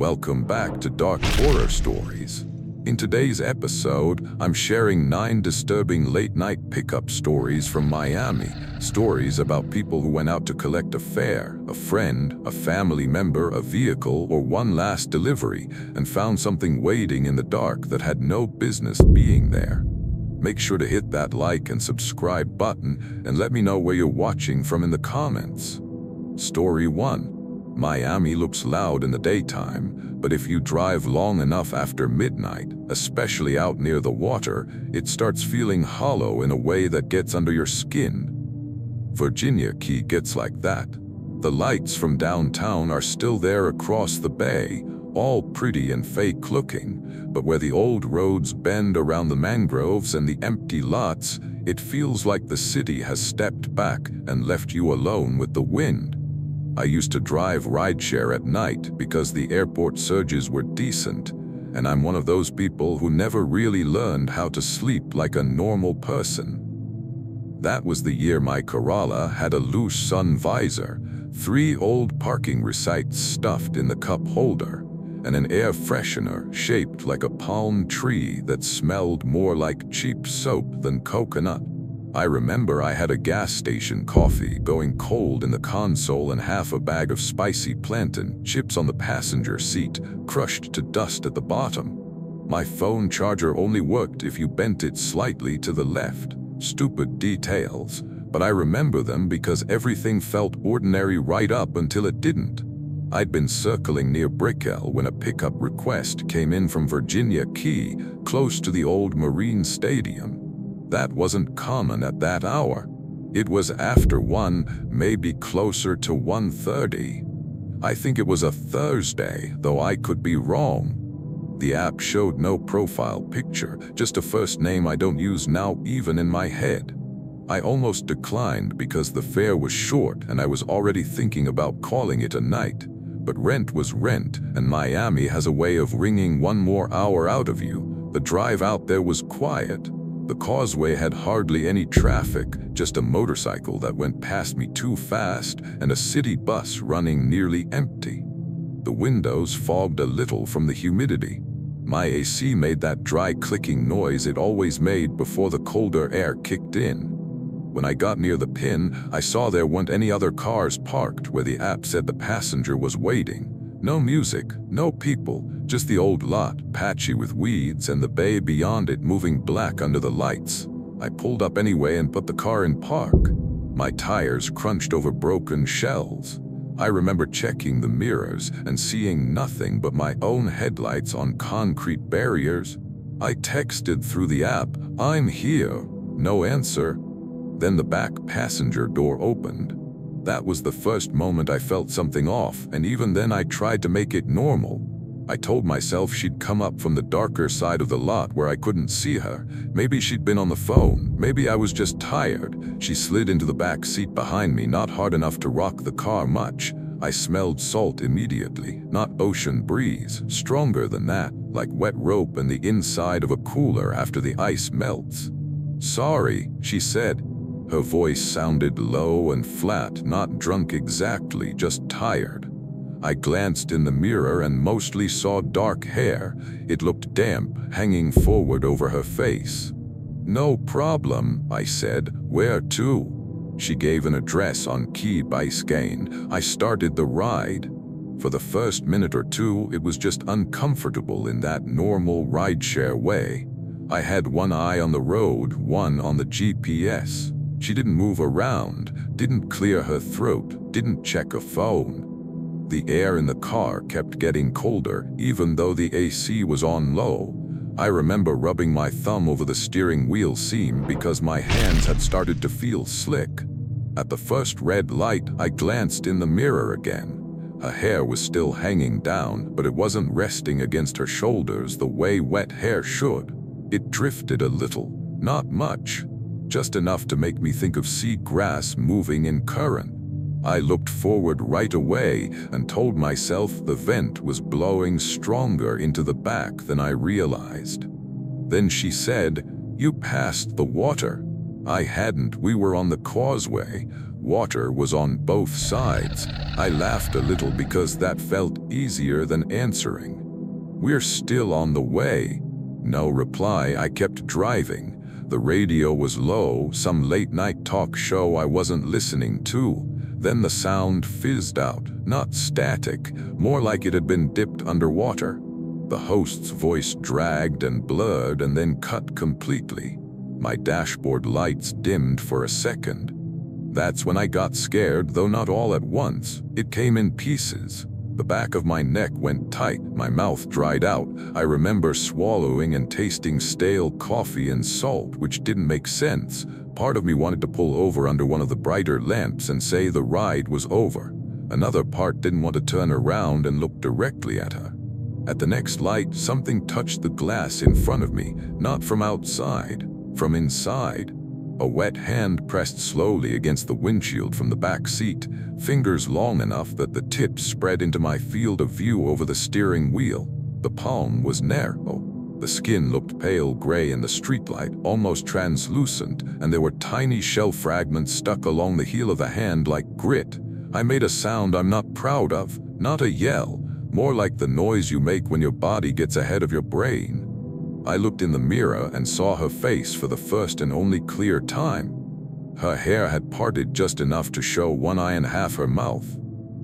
Welcome back to Dark Horror Stories. In today's episode, I'm sharing 9 disturbing late-night pickup stories from Miami. Stories about people who went out to collect a fare, a friend, a family member, a vehicle, or one last delivery, and found something waiting in the dark that had no business being there. Make sure to hit that like and subscribe button, and let me know where you're watching from in the comments. Story 1. Miami looks loud in the daytime, but if you drive long enough after midnight, especially out near the water, it starts feeling hollow in a way that gets under your skin. Virginia Key gets like that. The lights from downtown are still there across the bay, all pretty and fake looking, but where the old roads bend around the mangroves and the empty lots, it feels like the city has stepped back and left you alone with the wind. I used to drive rideshare at night because the airport surges were decent, and I'm one of those people who never really learned how to sleep like a normal person. That was the year my Corolla had a loose sun visor, 3 old parking receipts stuffed in the cup holder, and an air freshener shaped like a palm tree that smelled more like cheap soap than coconut. I remember I had a gas station coffee going cold in the console and half a bag of spicy plantain chips on the passenger seat, crushed to dust at the bottom. My phone charger only worked if you bent it slightly to the left. Stupid details, but I remember them because everything felt ordinary right up until it didn't. I'd been circling near Brickell when a pickup request came in from Virginia Key, close to the old Marine Stadium. That wasn't common at that hour. It was after 1, maybe closer to 1:30. I think it was a Thursday, though I could be wrong. The app showed no profile picture, just a first name I don't use now even in my head. I almost declined because the fare was short and I was already thinking about calling it a night. But rent was rent, and Miami has a way of wringing 1 more hour out of you. The drive out there was quiet. The causeway had hardly any traffic, just a motorcycle that went past me too fast and a city bus running nearly empty. The windows fogged a little from the humidity. My AC made that dry clicking noise it always made before the colder air kicked in. When I got near the pin, I saw there weren't any other cars parked where the app said the passenger was waiting. No music, no people, just the old lot, patchy with weeds, and the bay beyond it moving black under the lights. I pulled up anyway and put the car in park. My tires crunched over broken shells. I remember checking the mirrors and seeing nothing but my own headlights on concrete barriers. I texted through the app, "I'm here." No answer. Then the back passenger door opened. That was the first moment I felt something off, and even then I tried to make it normal. I told myself she'd come up from the darker side of the lot where I couldn't see her. Maybe she'd been on the phone. Maybe I was just tired. She slid into the back seat behind me, not hard enough to rock the car much. I smelled salt immediately, not ocean breeze, stronger than that, like wet rope in the inside of a cooler after the ice melts. "Sorry," she said. Her voice sounded low and flat, not drunk exactly, just tired. I glanced in the mirror and mostly saw dark hair. It looked damp, hanging forward over her face. "No problem," I said. "Where to?" She gave an address on Key Biscayne. I started the ride. For the first minute or two, it was just uncomfortable in that normal rideshare way. I had one eye on the road, one on the GPS. She didn't move around, didn't clear her throat, didn't check a phone. The air in the car kept getting colder, even though the AC was on low. I remember rubbing my thumb over the steering wheel seam because my hands had started to feel slick. At the first red light, I glanced in the mirror again. Her hair was still hanging down, but it wasn't resting against her shoulders the way wet hair should. It drifted a little, not much. Just enough to make me think of sea grass moving in current. I looked forward right away and told myself the vent was blowing stronger into the back than I realized. Then she said, "You passed the water." I hadn't. We were on the causeway. Water was on both sides. I laughed a little because that felt easier than answering. "We're still on the way." No reply. I kept driving. The radio was low, some late-night talk show I wasn't listening to. Then the sound fizzed out, not static, more like it had been dipped underwater. The host's voice dragged and blurred and then cut completely. My dashboard lights dimmed for a second. That's when I got scared, though not all at once. It came in pieces. The back of my neck went tight, my mouth dried out. I remember swallowing and tasting stale coffee and salt, which didn't make sense. Part of me wanted to pull over under one of the brighter lamps and say the ride was over. Another part didn't want to turn around and look directly at her. At the next light, something touched the glass in front of me, not from outside, from inside. A wet hand pressed slowly against the windshield from the back seat, fingers long enough that the tips spread into my field of view over the steering wheel. The palm was narrow. The skin looked pale gray in the streetlight, almost translucent, and there were tiny shell fragments stuck along the heel of the hand like grit. I made a sound I'm not proud of, not a yell, more like the noise you make when your body gets ahead of your brain. I looked in the mirror and saw her face for the first and only clear time. Her hair had parted just enough to show one eye and half her mouth.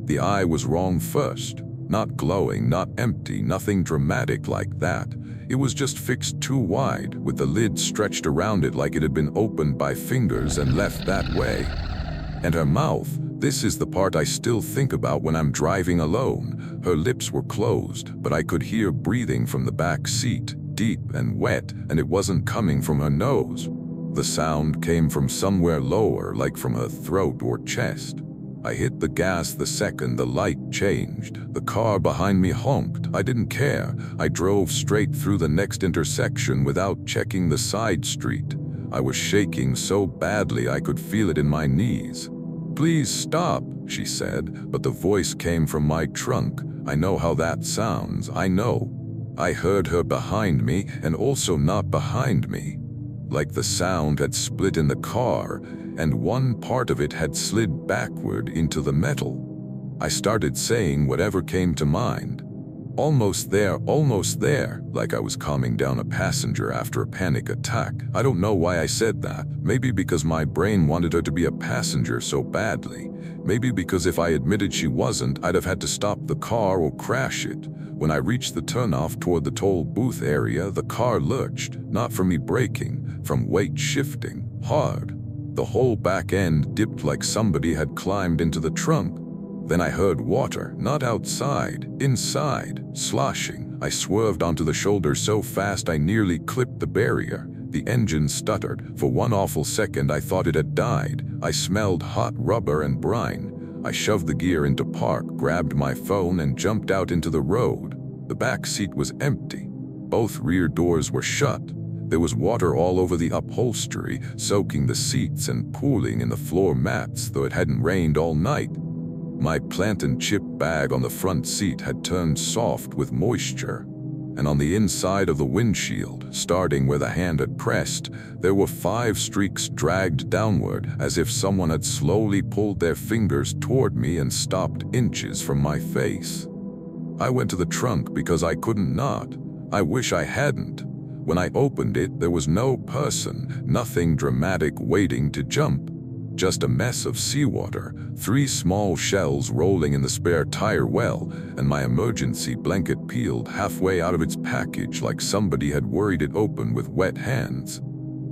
The eye was wrong first. Not glowing, not empty, nothing dramatic like that. It was just fixed too wide, with the lid stretched around it like it had been opened by fingers and left that way. And her mouth, this is the part I still think about when I'm driving alone. Her lips were closed, but I could hear breathing from the back seat, deep and wet, and it wasn't coming from her nose. The sound came from somewhere lower, like from her throat or chest. I hit the gas the second the light changed. The car behind me honked. I didn't care. I drove straight through the next intersection without checking the side street. I was shaking so badly I could feel it in my knees. "Please stop," she said, but the voice came from my trunk. I know how that sounds, I know. I heard her behind me and also not behind me. Like the sound had split in the car, and one part of it had slid backward into the metal. I started saying whatever came to mind. Almost there, like I was calming down a passenger after a panic attack. I don't know why I said that. Maybe because my brain wanted her to be a passenger so badly. Maybe because if I admitted she wasn't, I'd have had to stop the car or crash it. When I reached the turnoff toward the toll booth area, the car lurched, not from me braking, from weight shifting, hard. The whole back end dipped like somebody had climbed into the trunk. Then I heard water, not outside, inside, sloshing. I swerved onto the shoulder so fast I nearly clipped the barrier. The engine stuttered. For one awful second I thought it had died. I smelled hot rubber and brine. I shoved the gear into park, grabbed my phone and jumped out into the road. The back seat was empty. Both rear doors were shut. There was water all over the upholstery, soaking the seats and pooling in the floor mats, though it hadn't rained all night. My plant and chip bag on the front seat had turned soft with moisture, and on the inside of the windshield, starting where the hand had pressed, there were 5 streaks dragged downward, as if someone had slowly pulled their fingers toward me and stopped inches from my face. I went to the trunk because I couldn't not. I wish I hadn't. When I opened it, there was no person, nothing dramatic waiting to jump. Just a mess of seawater, 3 small shells rolling in the spare tire well, and my emergency blanket peeled halfway out of its package like somebody had worried it open with wet hands.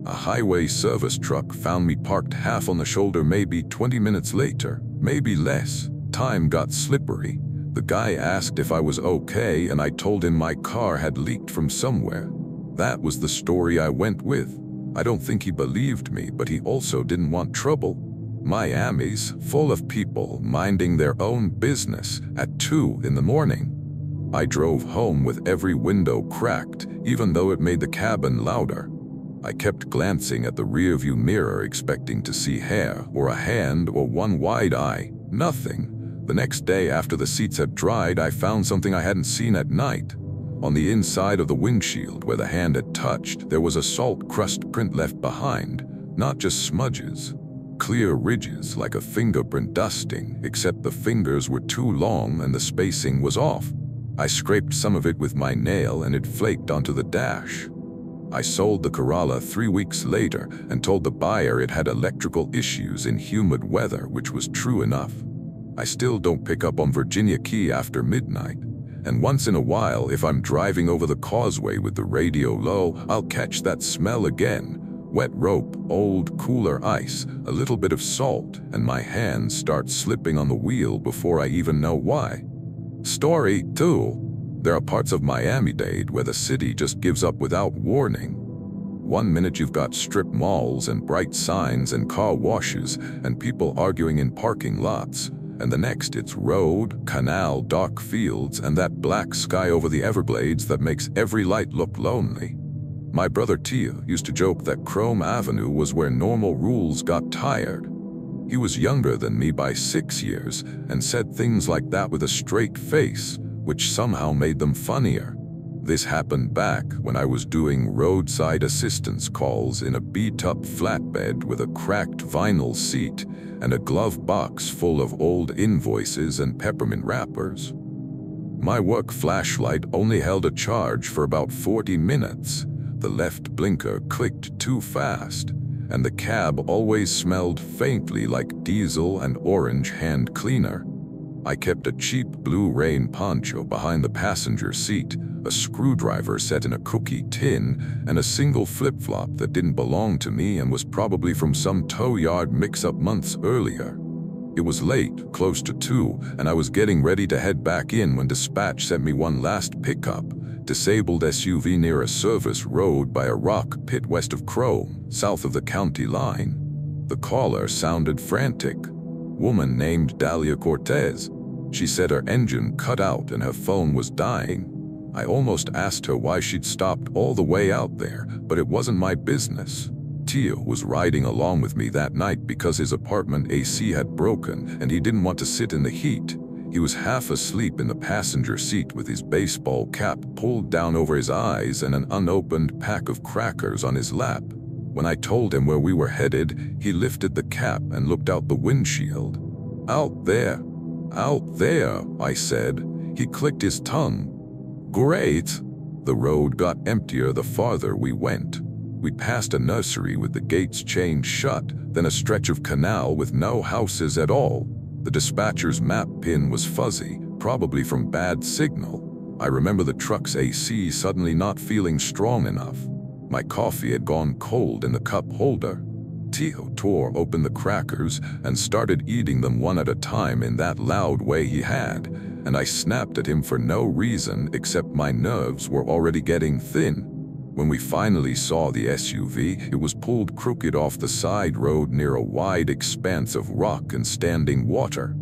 A highway service truck found me parked half on the shoulder maybe 20 minutes later, maybe less. Time got slippery. The guy asked if I was okay and I told him my car had leaked from somewhere. That was the story I went with. I don't think he believed me, but he also didn't want trouble. Miami's full of people minding their own business at 2 in the morning. I drove home with every window cracked, even though it made the cabin louder. I kept glancing at the rearview mirror, expecting to see hair or a hand or one wide eye. Nothing. The next day, after the seats had dried, I found something I hadn't seen at night. On the inside of the windshield, where the hand had touched, there was a salt crust print left behind, not just smudges. Clear ridges like a fingerprint dusting, except the fingers were too long and the spacing was off. I scraped some of it with my nail and it flaked onto the dash. I sold the Corolla 3 weeks later and told the buyer it had electrical issues in humid weather, which was true enough. I still don't pick up on Virginia Key after midnight, and once in a while, if I'm driving over the causeway with the radio low, I'll catch that smell again. Wet rope, old cooler ice, a little bit of salt, and my hands start slipping on the wheel before I even know why. Story 2. There are parts of Miami-Dade where the city just gives up without warning. One minute you've got strip malls and bright signs and car washes and people arguing in parking lots, and the next it's road, canal, dark fields, and that black sky over the Everglades that makes every light look lonely. My brother Tia used to joke that Chrome Avenue was where normal rules got tired. He was younger than me by 6 years and said things like that with a straight face, which somehow made them funnier. This happened back when I was doing roadside assistance calls in a beat-up flatbed with a cracked vinyl seat and a glove box full of old invoices and peppermint wrappers. My work flashlight only held a charge for about 40 minutes. The left blinker clicked too fast, and the cab always smelled faintly like diesel and orange hand cleaner. I kept a cheap blue rain poncho behind the passenger seat, a screwdriver set in a cookie tin, and a single flip-flop that didn't belong to me and was probably from some tow yard mix-up months earlier. It was late, close to 2, and I was getting ready to head back in when dispatch sent me one last pickup, disabled SUV near a service road by a rock pit west of Chrome, south of the county line. The caller sounded frantic. Woman named Dahlia Cortez. She said her engine cut out and her phone was dying. I almost asked her why she'd stopped all the way out there, but it wasn't my business. Tia was riding along with me that night because his apartment AC had broken and he didn't want to sit in the heat. He was half asleep in the passenger seat with his baseball cap pulled down over his eyes and an unopened pack of crackers on his lap. When I told him where we were headed, he lifted the cap and looked out the windshield. Out there, I said. He clicked his tongue. Great. The road got emptier the farther we went. We passed a nursery with the gates chained shut, then a stretch of canal with no houses at all. The dispatcher's map pin was fuzzy, probably from bad signal. I remember the truck's AC suddenly not feeling strong enough. My coffee had gone cold in the cup holder. Tio tore open the crackers and started eating them one at a time in that loud way he had, and I snapped at him for no reason except my nerves were already getting thin. When we finally saw the SUV, it was pulled crooked off the side road near a wide expanse of rock and standing water.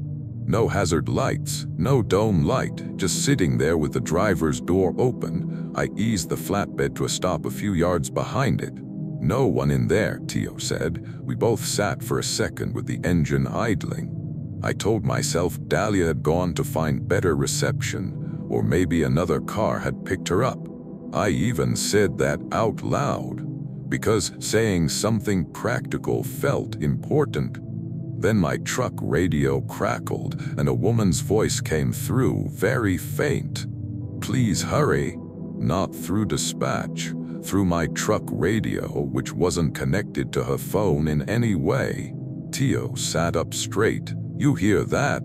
No hazard lights, no dome light, just sitting there with the driver's door open. I eased the flatbed to a stop a few yards behind it. No one in there, Tio said. We both sat for a second with the engine idling. I told myself Dahlia had gone to find better reception, or maybe another car had picked her up. I even said that out loud, because saying something practical felt important. Then my truck radio crackled and a woman's voice came through, very faint. Please hurry. Not through dispatch, through my truck radio, which wasn't connected to her phone in any way. Tio sat up straight. You hear that?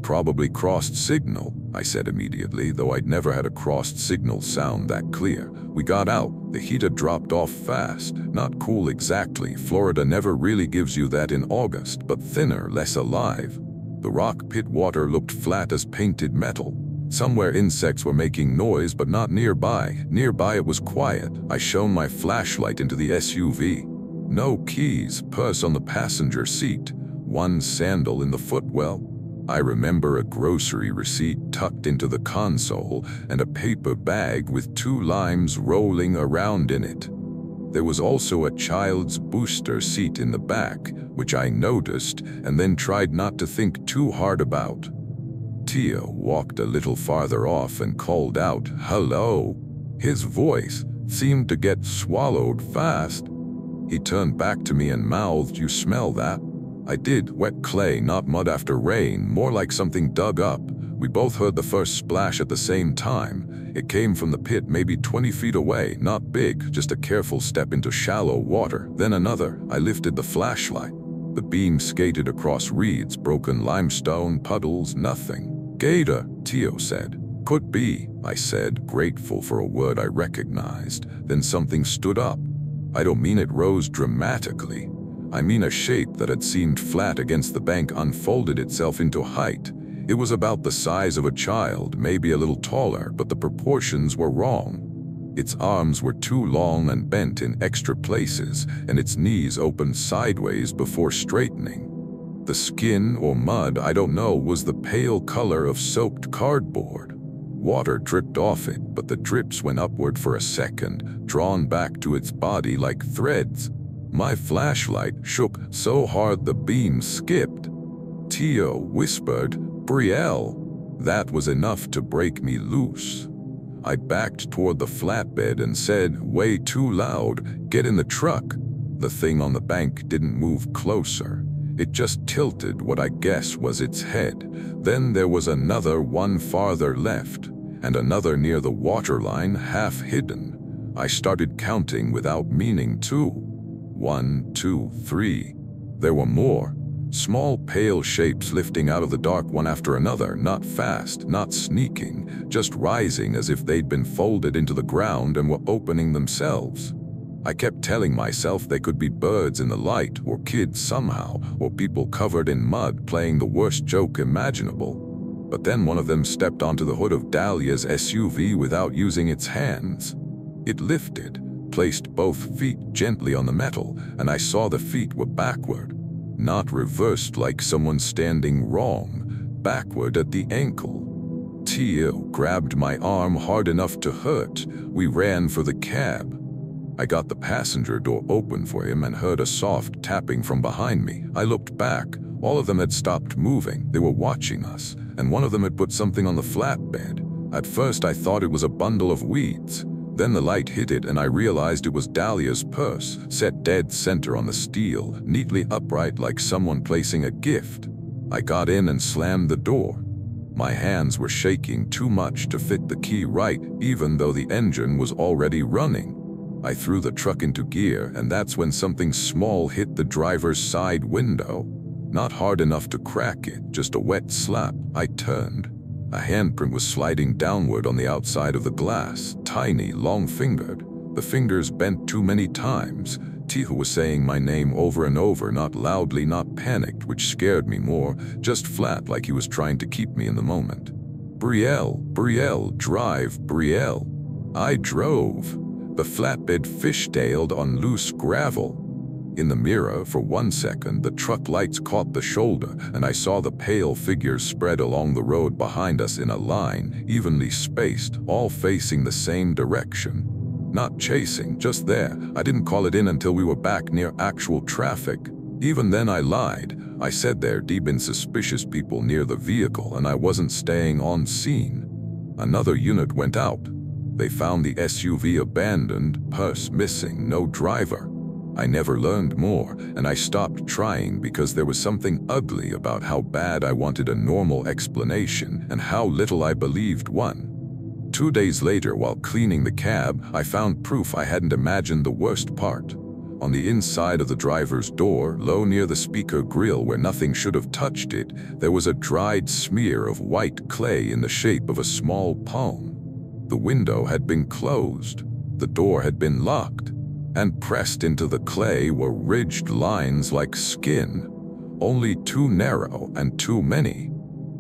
Probably crossed signal, I said immediately, though I'd never had a crossed signal sound that clear. We got out. The heat had dropped off fast. Not cool exactly. Florida never really gives you that in August, but thinner, less alive. The rock pit water looked flat as painted metal. Somewhere insects were making noise, but not nearby. Nearby it was quiet. I shone my flashlight into the SUV. No keys, purse on the passenger seat, one sandal in the footwell. I remember a grocery receipt tucked into the console and a paper bag with 2 limes rolling around in it. There was also a child's booster seat in the back, which I noticed and then tried not to think too hard about. Tio walked a little farther off and called out, "Hello." His voice seemed to get swallowed fast. He turned back to me and mouthed, "You smell that?" I did. Wet clay, not mud after rain, more like something dug up. We both heard the first splash at the same time. It came from the pit maybe 20 feet away, not big, just a careful step into shallow water. Then another. I lifted the flashlight. The beam skated across reeds, broken limestone, puddles, nothing. Gator, Tio said. Could be, I said, grateful for a word I recognized. Then something stood up. I don't mean it rose dramatically. I mean a shape that had seemed flat against the bank unfolded itself into height. It was about the size of a child, maybe a little taller, but the proportions were wrong. Its arms were too long and bent in extra places, and its knees opened sideways before straightening. The skin or mud, I don't know, was the pale color of soaked cardboard. Water dripped off it, but the drips went upward for a second, drawn back to its body like threads. My flashlight shook so hard the beam skipped. Tio whispered, "Brielle." That was enough to break me loose. I backed toward the flatbed and said, way too loud, "Get in the truck." The thing on the bank didn't move closer. It just tilted what I guess was its head. Then there was another one farther left, and another near the waterline, half hidden. I started counting without meaning to. 1, 2, 3. There were more. Small pale shapes lifting out of the dark one after another, not fast, not sneaking, just rising as if they'd been folded into the ground and were opening themselves. I kept telling myself they could be birds in the light, or kids somehow, or people covered in mud playing the worst joke imaginable. But then one of them stepped onto the hood of Dahlia's SUV without using its hands. It lifted, placed both feet gently on the metal, and I saw the feet were backward. Not reversed like someone standing wrong, backward at the ankle. Tio grabbed my arm hard enough to hurt. We ran for the cab. I got the passenger door open for him and heard a soft tapping from behind me. I looked back. All of them had stopped moving. They were watching us, and one of them had put something on the flatbed. At first I thought it was a bundle of weeds. Then the light hit it and I realized it was Dahlia's purse, set dead center on the steel, neatly upright like someone placing a gift. I got in and slammed the door. My hands were shaking too much to fit the key right, even though the engine was already running. I threw the truck into gear, and that's when something small hit the driver's side window. Not hard enough to crack it, just a wet slap. I turned. A handprint was sliding downward on the outside of the glass, tiny, long-fingered. The fingers bent too many times. Tio was saying my name over and over, not loudly, not panicked, which scared me more, just flat like he was trying to keep me in the moment. "Brielle, Brielle, drive, Brielle." I drove. The flatbed fishtailed on loose gravel. In the mirror, for 1 second, the truck lights caught the shoulder, and I saw the pale figures spread along the road behind us in a line, evenly spaced, all facing the same direction. Not chasing, just there. I didn't call it in until we were back near actual traffic. Even then I lied. I said there'd been suspicious people near the vehicle, and I wasn't staying on scene. Another unit went out. They found the SUV abandoned, purse missing, no driver. I never learned more, and I stopped trying because there was something ugly about how bad I wanted a normal explanation and how little I believed one. 2 days later, while cleaning the cab, I found proof I hadn't imagined the worst part. On the inside of the driver's door, low near the speaker grill where nothing should have touched it, there was a dried smear of white clay in the shape of a small palm. The window had been closed. The door had been locked. And pressed into the clay were ridged lines like skin, only too narrow and too many.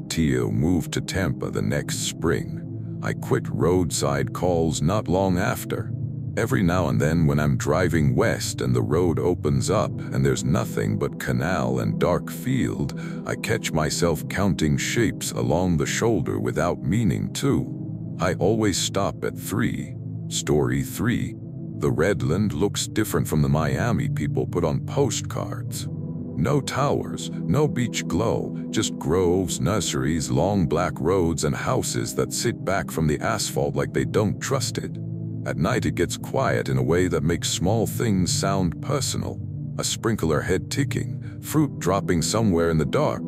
Tio moved to Tampa the next spring. I quit roadside calls not long after. Every now and then when I'm driving west and the road opens up and there's nothing but canal and dark field, I catch myself counting shapes along the shoulder without meaning to. I always stop at 3. Story 3. The Redland looks different from the Miami people put on postcards. No towers, no beach glow, just groves, nurseries, long black roads, and houses that sit back from the asphalt like they don't trust it. At night it gets quiet in a way that makes small things sound personal. a sprinkler head ticking, fruit dropping somewhere in the dark,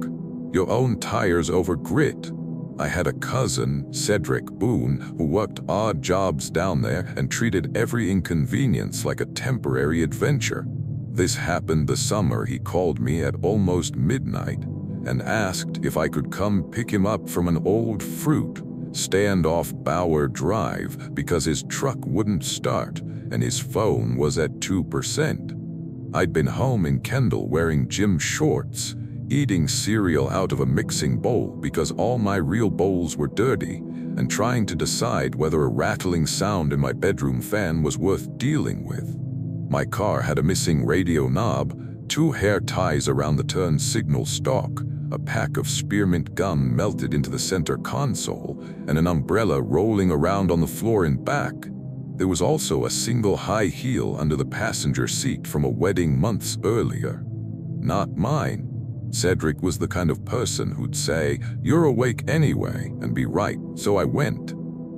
your own tires over grit. I had a cousin, Cedric Boone, who worked odd jobs down there and treated every inconvenience like a temporary adventure. This happened the summer he called me at almost midnight and asked if I could come pick him up from an old fruit stand off Bower Drive because his truck wouldn't start and his phone was at 2%. I'd been home in Kendall wearing gym shorts, eating cereal out of a mixing bowl because all my real bowls were dirty, and trying to decide whether a rattling sound in my bedroom fan was worth dealing with. My car had a missing radio knob, 2 hair ties around the turn signal stalk, a pack of spearmint gum melted into the center console, and an umbrella rolling around on the floor in back. There was also a single high heel under the passenger seat from a wedding months earlier. Not mine. Cedric was the kind of person who'd say, "You're awake anyway," and be right, so I went.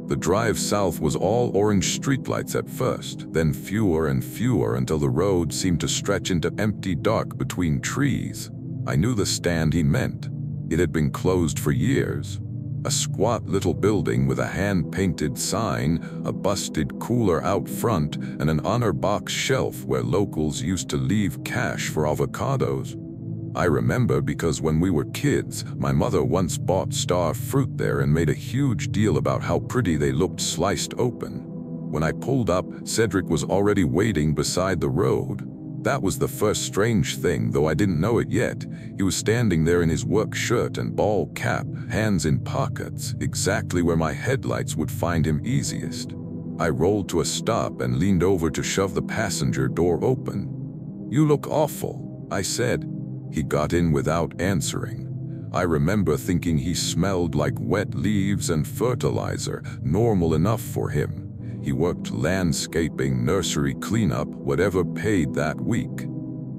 The drive south was all orange streetlights at first, then fewer and fewer until the road seemed to stretch into empty dark between trees. I knew the stand he meant. It had been closed for years. A squat little building with a hand-painted sign, a busted cooler out front, and an honor box shelf where locals used to leave cash for avocados. I remember because when we were kids, my mother once bought star fruit there and made a huge deal about how pretty they looked sliced open. When I pulled up, Cedric was already waiting beside the road. That was the first strange thing, though I didn't know it yet. He was standing there in his work shirt and ball cap, hands in pockets, exactly where my headlights would find him easiest. I rolled to a stop and leaned over to shove the passenger door open. "You look awful," I said. He got in without answering. I remember thinking he smelled like wet leaves and fertilizer, normal enough for him. He worked landscaping, nursery cleanup, whatever paid that week.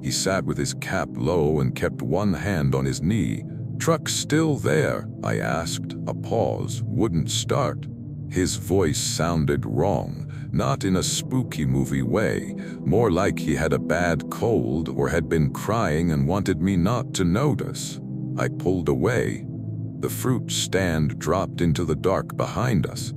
He sat with his cap low and kept one hand on his knee. "Truck still there?" I asked. A pause. "Wouldn't start." His voice sounded wrong, not in a spooky movie way, more like he had a bad cold or had been crying and wanted me not to notice. I pulled away. The fruit stand dropped into the dark behind us.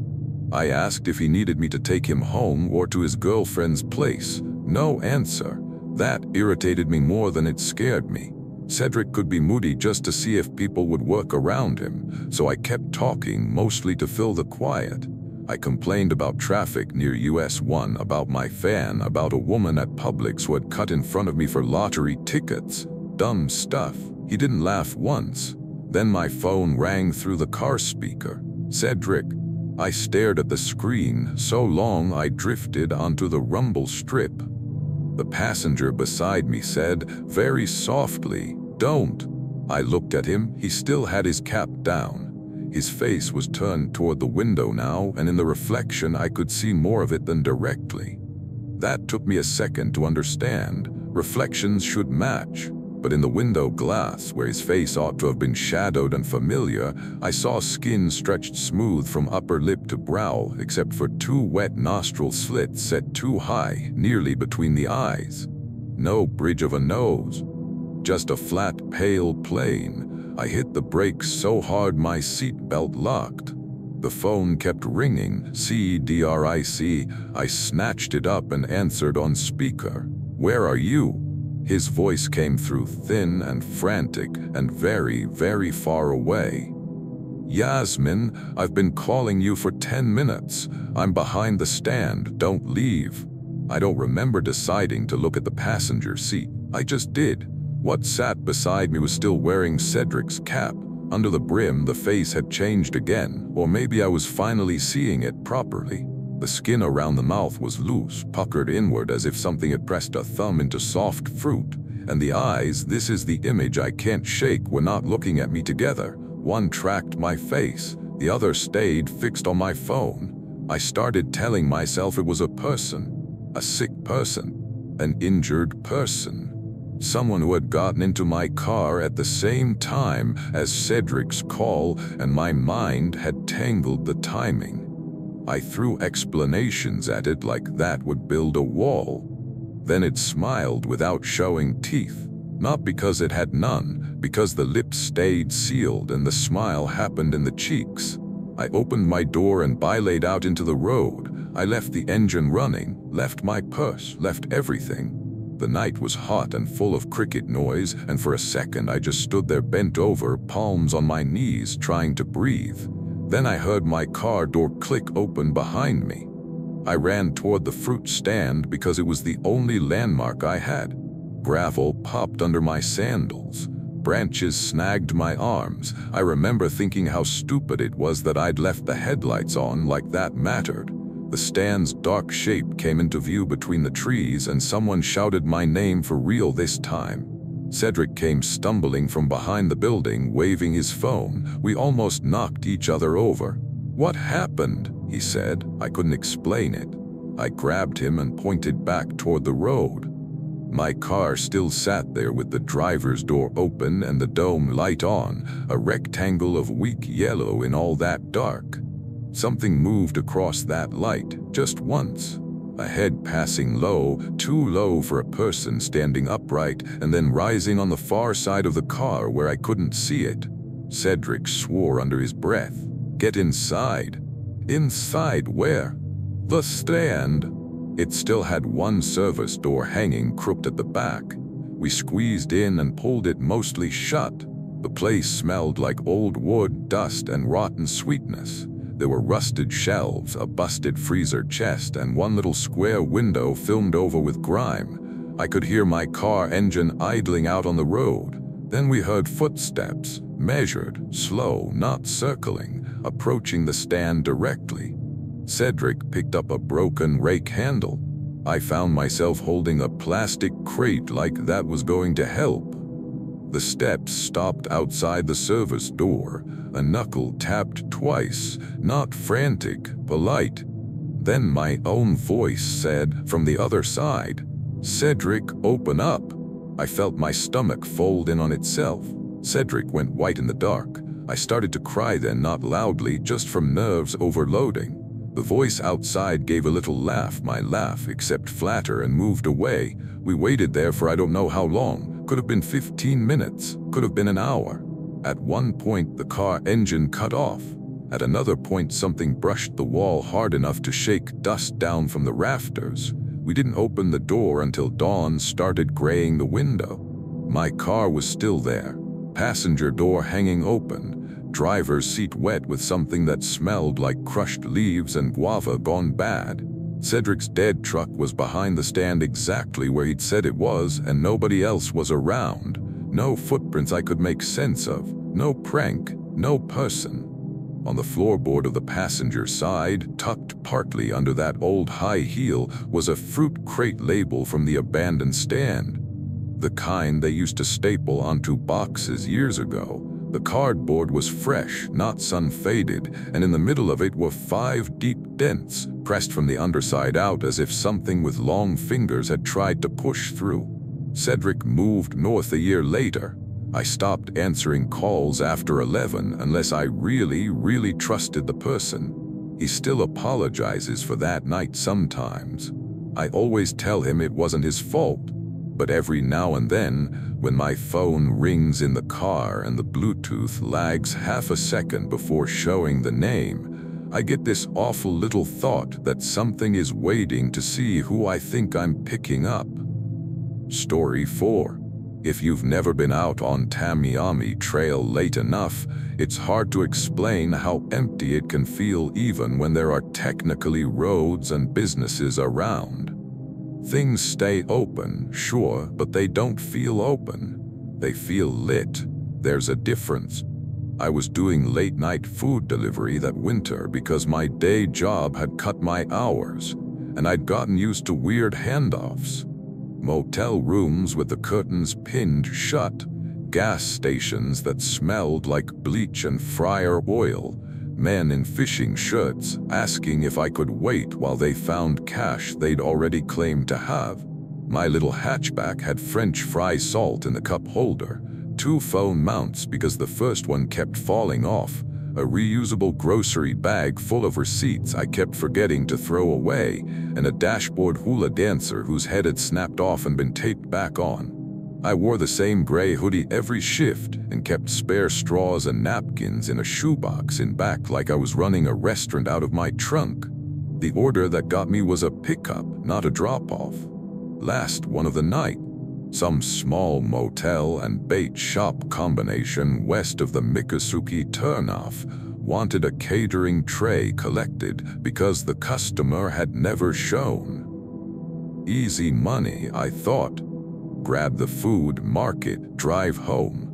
I asked if he needed me to take him home or to his girlfriend's place. No answer. That irritated me more than it scared me. Cedric could be moody just to see if people would work around him, so I kept talking, mostly to fill the quiet. I complained about traffic near US 1, about my fan, about a woman at Publix who had cut in front of me for lottery tickets. Dumb stuff. He didn't laugh once. Then my phone rang through the car speaker. "Cedric." I stared at the screen so long I drifted onto the rumble strip. The passenger beside me said, very softly, "Don't." I looked at him. He still had his cap down. His face was turned toward the window now, and in the reflection I could see more of it than directly. That took me a second to understand. Reflections should match. But in the window glass, where his face ought to have been shadowed and familiar, I saw skin stretched smooth from upper lip to brow, except for 2 wet nostril slits set too high, nearly between the eyes. No bridge of a nose. Just a flat, pale plane. I hit the brakes so hard my seatbelt locked. The phone kept ringing, CDRIC. I snatched it up and answered on speaker. "Where are you?" His voice came through thin and frantic and very, very far away. "Yasmin, I've been calling you for 10 minutes. I'm behind the stand, don't leave." I don't remember deciding to look at the passenger seat. I just did. What sat beside me was still wearing Cedric's cap. Under the brim, the face had changed again, or maybe I was finally seeing it properly. The skin around the mouth was loose, puckered inward as if something had pressed a thumb into soft fruit. And the eyes, this is the image I can't shake, were not looking at me together. One tracked my face, the other stayed fixed on my phone. I started telling myself it was a person, a sick person, an injured person. Someone who had gotten into my car at the same time as Cedric's call, and my mind had tangled the timing. I threw explanations at it like that would build a wall. Then it smiled without showing teeth, not because it had none, because the lips stayed sealed and the smile happened in the cheeks. I opened my door and laid out into the road. I left the engine running, left my purse, left everything. The night was hot and full of cricket noise, and for a second I just stood there bent over, palms on my knees, trying to breathe. Then I heard my car door click open behind me. I ran toward the fruit stand because it was the only landmark I had. Gravel popped under my sandals. Branches snagged my arms. I remember thinking how stupid it was that I'd left the headlights on, like that mattered. The stand's dark shape came into view between the trees, and someone shouted my name for real this time. Cedric came stumbling from behind the building, waving his phone. We almost knocked each other over. "What happened?" he said. I couldn't explain it. I grabbed him and pointed back toward the road. My car still sat there with the driver's door open and the dome light on, a rectangle of weak yellow in all that dark. Something moved across that light, just once. A head passing low, too low for a person standing upright, and then rising on the far side of the car where I couldn't see it. Cedric swore under his breath. "Get inside." "Inside where?" "The stand." It still had one service door hanging crooked at the back. We squeezed in and pulled it mostly shut. The place smelled like old wood, dust, and rotten sweetness. There were rusted shelves, a busted freezer chest, and one little square window filmed over with grime. I could hear my car engine idling out on the road. Then we heard footsteps, measured, slow, not circling, approaching the stand directly. Cedric picked up a broken rake handle. I found myself holding a plastic crate like that was going to help. The steps stopped outside the service door. A knuckle tapped twice, not frantic, polite. Then my own voice said from the other side, "Cedric, open up." I felt my stomach fold in on itself. Cedric went white in the dark. I started to cry then, not loudly, just from nerves overloading. The voice outside gave a little laugh, my laugh, except flatter, and moved away. We waited there for I don't know how long. Could have been 15 minutes, could have been an hour. At one point, the car engine cut off. At another point, something brushed the wall hard enough to shake dust down from the rafters. We didn't open the door until dawn started graying the window. My car was still there, passenger door hanging open, driver's seat wet with something that smelled like crushed leaves and guava gone bad. Cedric's dead truck was behind the stand exactly where he'd said it was, and nobody else was around. No footprints I could make sense of, no prank, no person. On the floorboard of the passenger side, tucked partly under that old high heel, was a fruit crate label from the abandoned stand. The kind they used to staple onto boxes years ago. The cardboard was fresh, not sun-faded, and in the middle of it were 5 deep dents, pressed from the underside out as if something with long fingers had tried to push through. Cedric moved north a year later. I stopped answering calls after 11 unless I really trusted the person. He still apologizes for that night sometimes. I always tell him it wasn't his fault. But every now and then, when my phone rings in the car and the Bluetooth lags half a second before showing the name, I get this awful little thought that something is waiting to see who I think I'm picking up. Story 4. If you've never been out on Tamiami Trail late enough, it's hard to explain how empty it can feel even when there are technically roads and businesses around. Things stay open, sure, but they don't feel open. They feel lit. There's a difference. I was doing late-night food delivery that winter because my day job had cut my hours, and I'd gotten used to weird handoffs. Motel rooms with the curtains pinned shut, gas stations that smelled like bleach and fryer oil, men in fishing shirts asking if I could wait while they found cash they'd already claimed to have. My little hatchback had French fry salt in the cup holder, 2 phone mounts because the first one kept falling off, a reusable grocery bag full of receipts I kept forgetting to throw away, and a dashboard hula dancer whose head had snapped off and been taped back on. I wore the same gray hoodie every shift and kept spare straws and napkins in a shoebox in back like I was running a restaurant out of my trunk. The order that got me was a pickup, not a drop-off. Last one of the night. Some small motel and bait shop combination west of the Miccosukee turnoff wanted a catering tray collected because the customer had never shown. Easy money, I thought. Grab the food, mark it, drive home.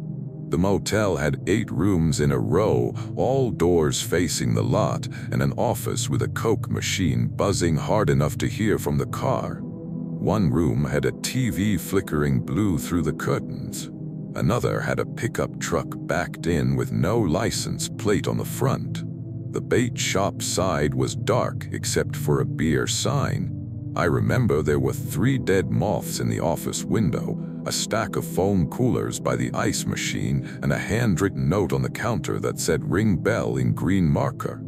The motel had 8 rooms in a row, all doors facing the lot, and an office with a Coke machine buzzing hard enough to hear from the car. One room had a TV flickering blue through the curtains. Another had a pickup truck backed in with no license plate on the front. The bait shop side was dark except for a beer sign. I remember there were 3 dead moths in the office window, a stack of foam coolers by the ice machine, and a handwritten note on the counter that said "Ring bell" in green marker.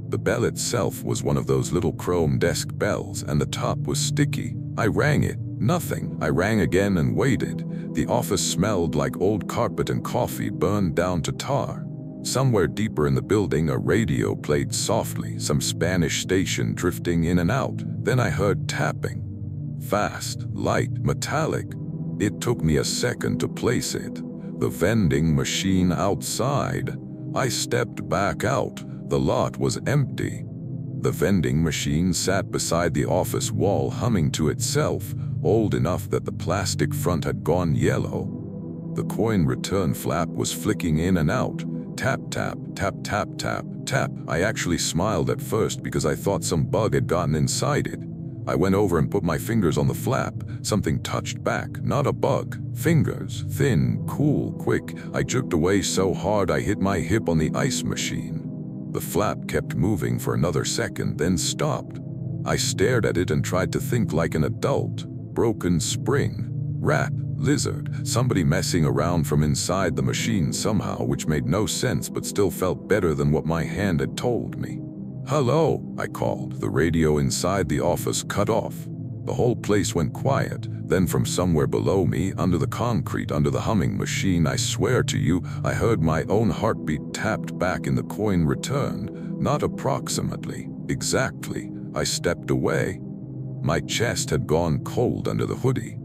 The bell itself was one of those little chrome desk bells, and the top was sticky. I rang it. Nothing. I rang again and waited. The office smelled like old carpet and coffee burned down to tar. Somewhere deeper in the building, a radio played softly, some Spanish station drifting in and out. Then I heard tapping. Fast, light, metallic. It took me a second to place it. The vending machine outside. I stepped back out. The lot was empty. The vending machine sat beside the office wall, humming to itself, old enough that the plastic front had gone yellow. The coin return flap was flicking in and out. Tap, tap, tap, tap, tap, tap. I actually smiled at first because I thought some bug had gotten inside it. I went over and put my fingers on the flap. Something touched back, not a bug. Fingers, thin, cool, quick. I jerked away so hard I hit my hip on the ice machine. The flap kept moving for another second, then stopped. I stared at it and tried to think like an adult. Broken spring. Rat. Lizard. Somebody messing around from inside the machine somehow, which made no sense but still felt better than what my hand had told me. "Hello," I called. The radio inside the office cut off. The whole place went quiet. Then from somewhere below me, under the concrete, under the humming machine, I swear to you, I heard my own heartbeat tapped back in the coin return. Not approximately, exactly. I stepped away. My chest had gone cold under the hoodie.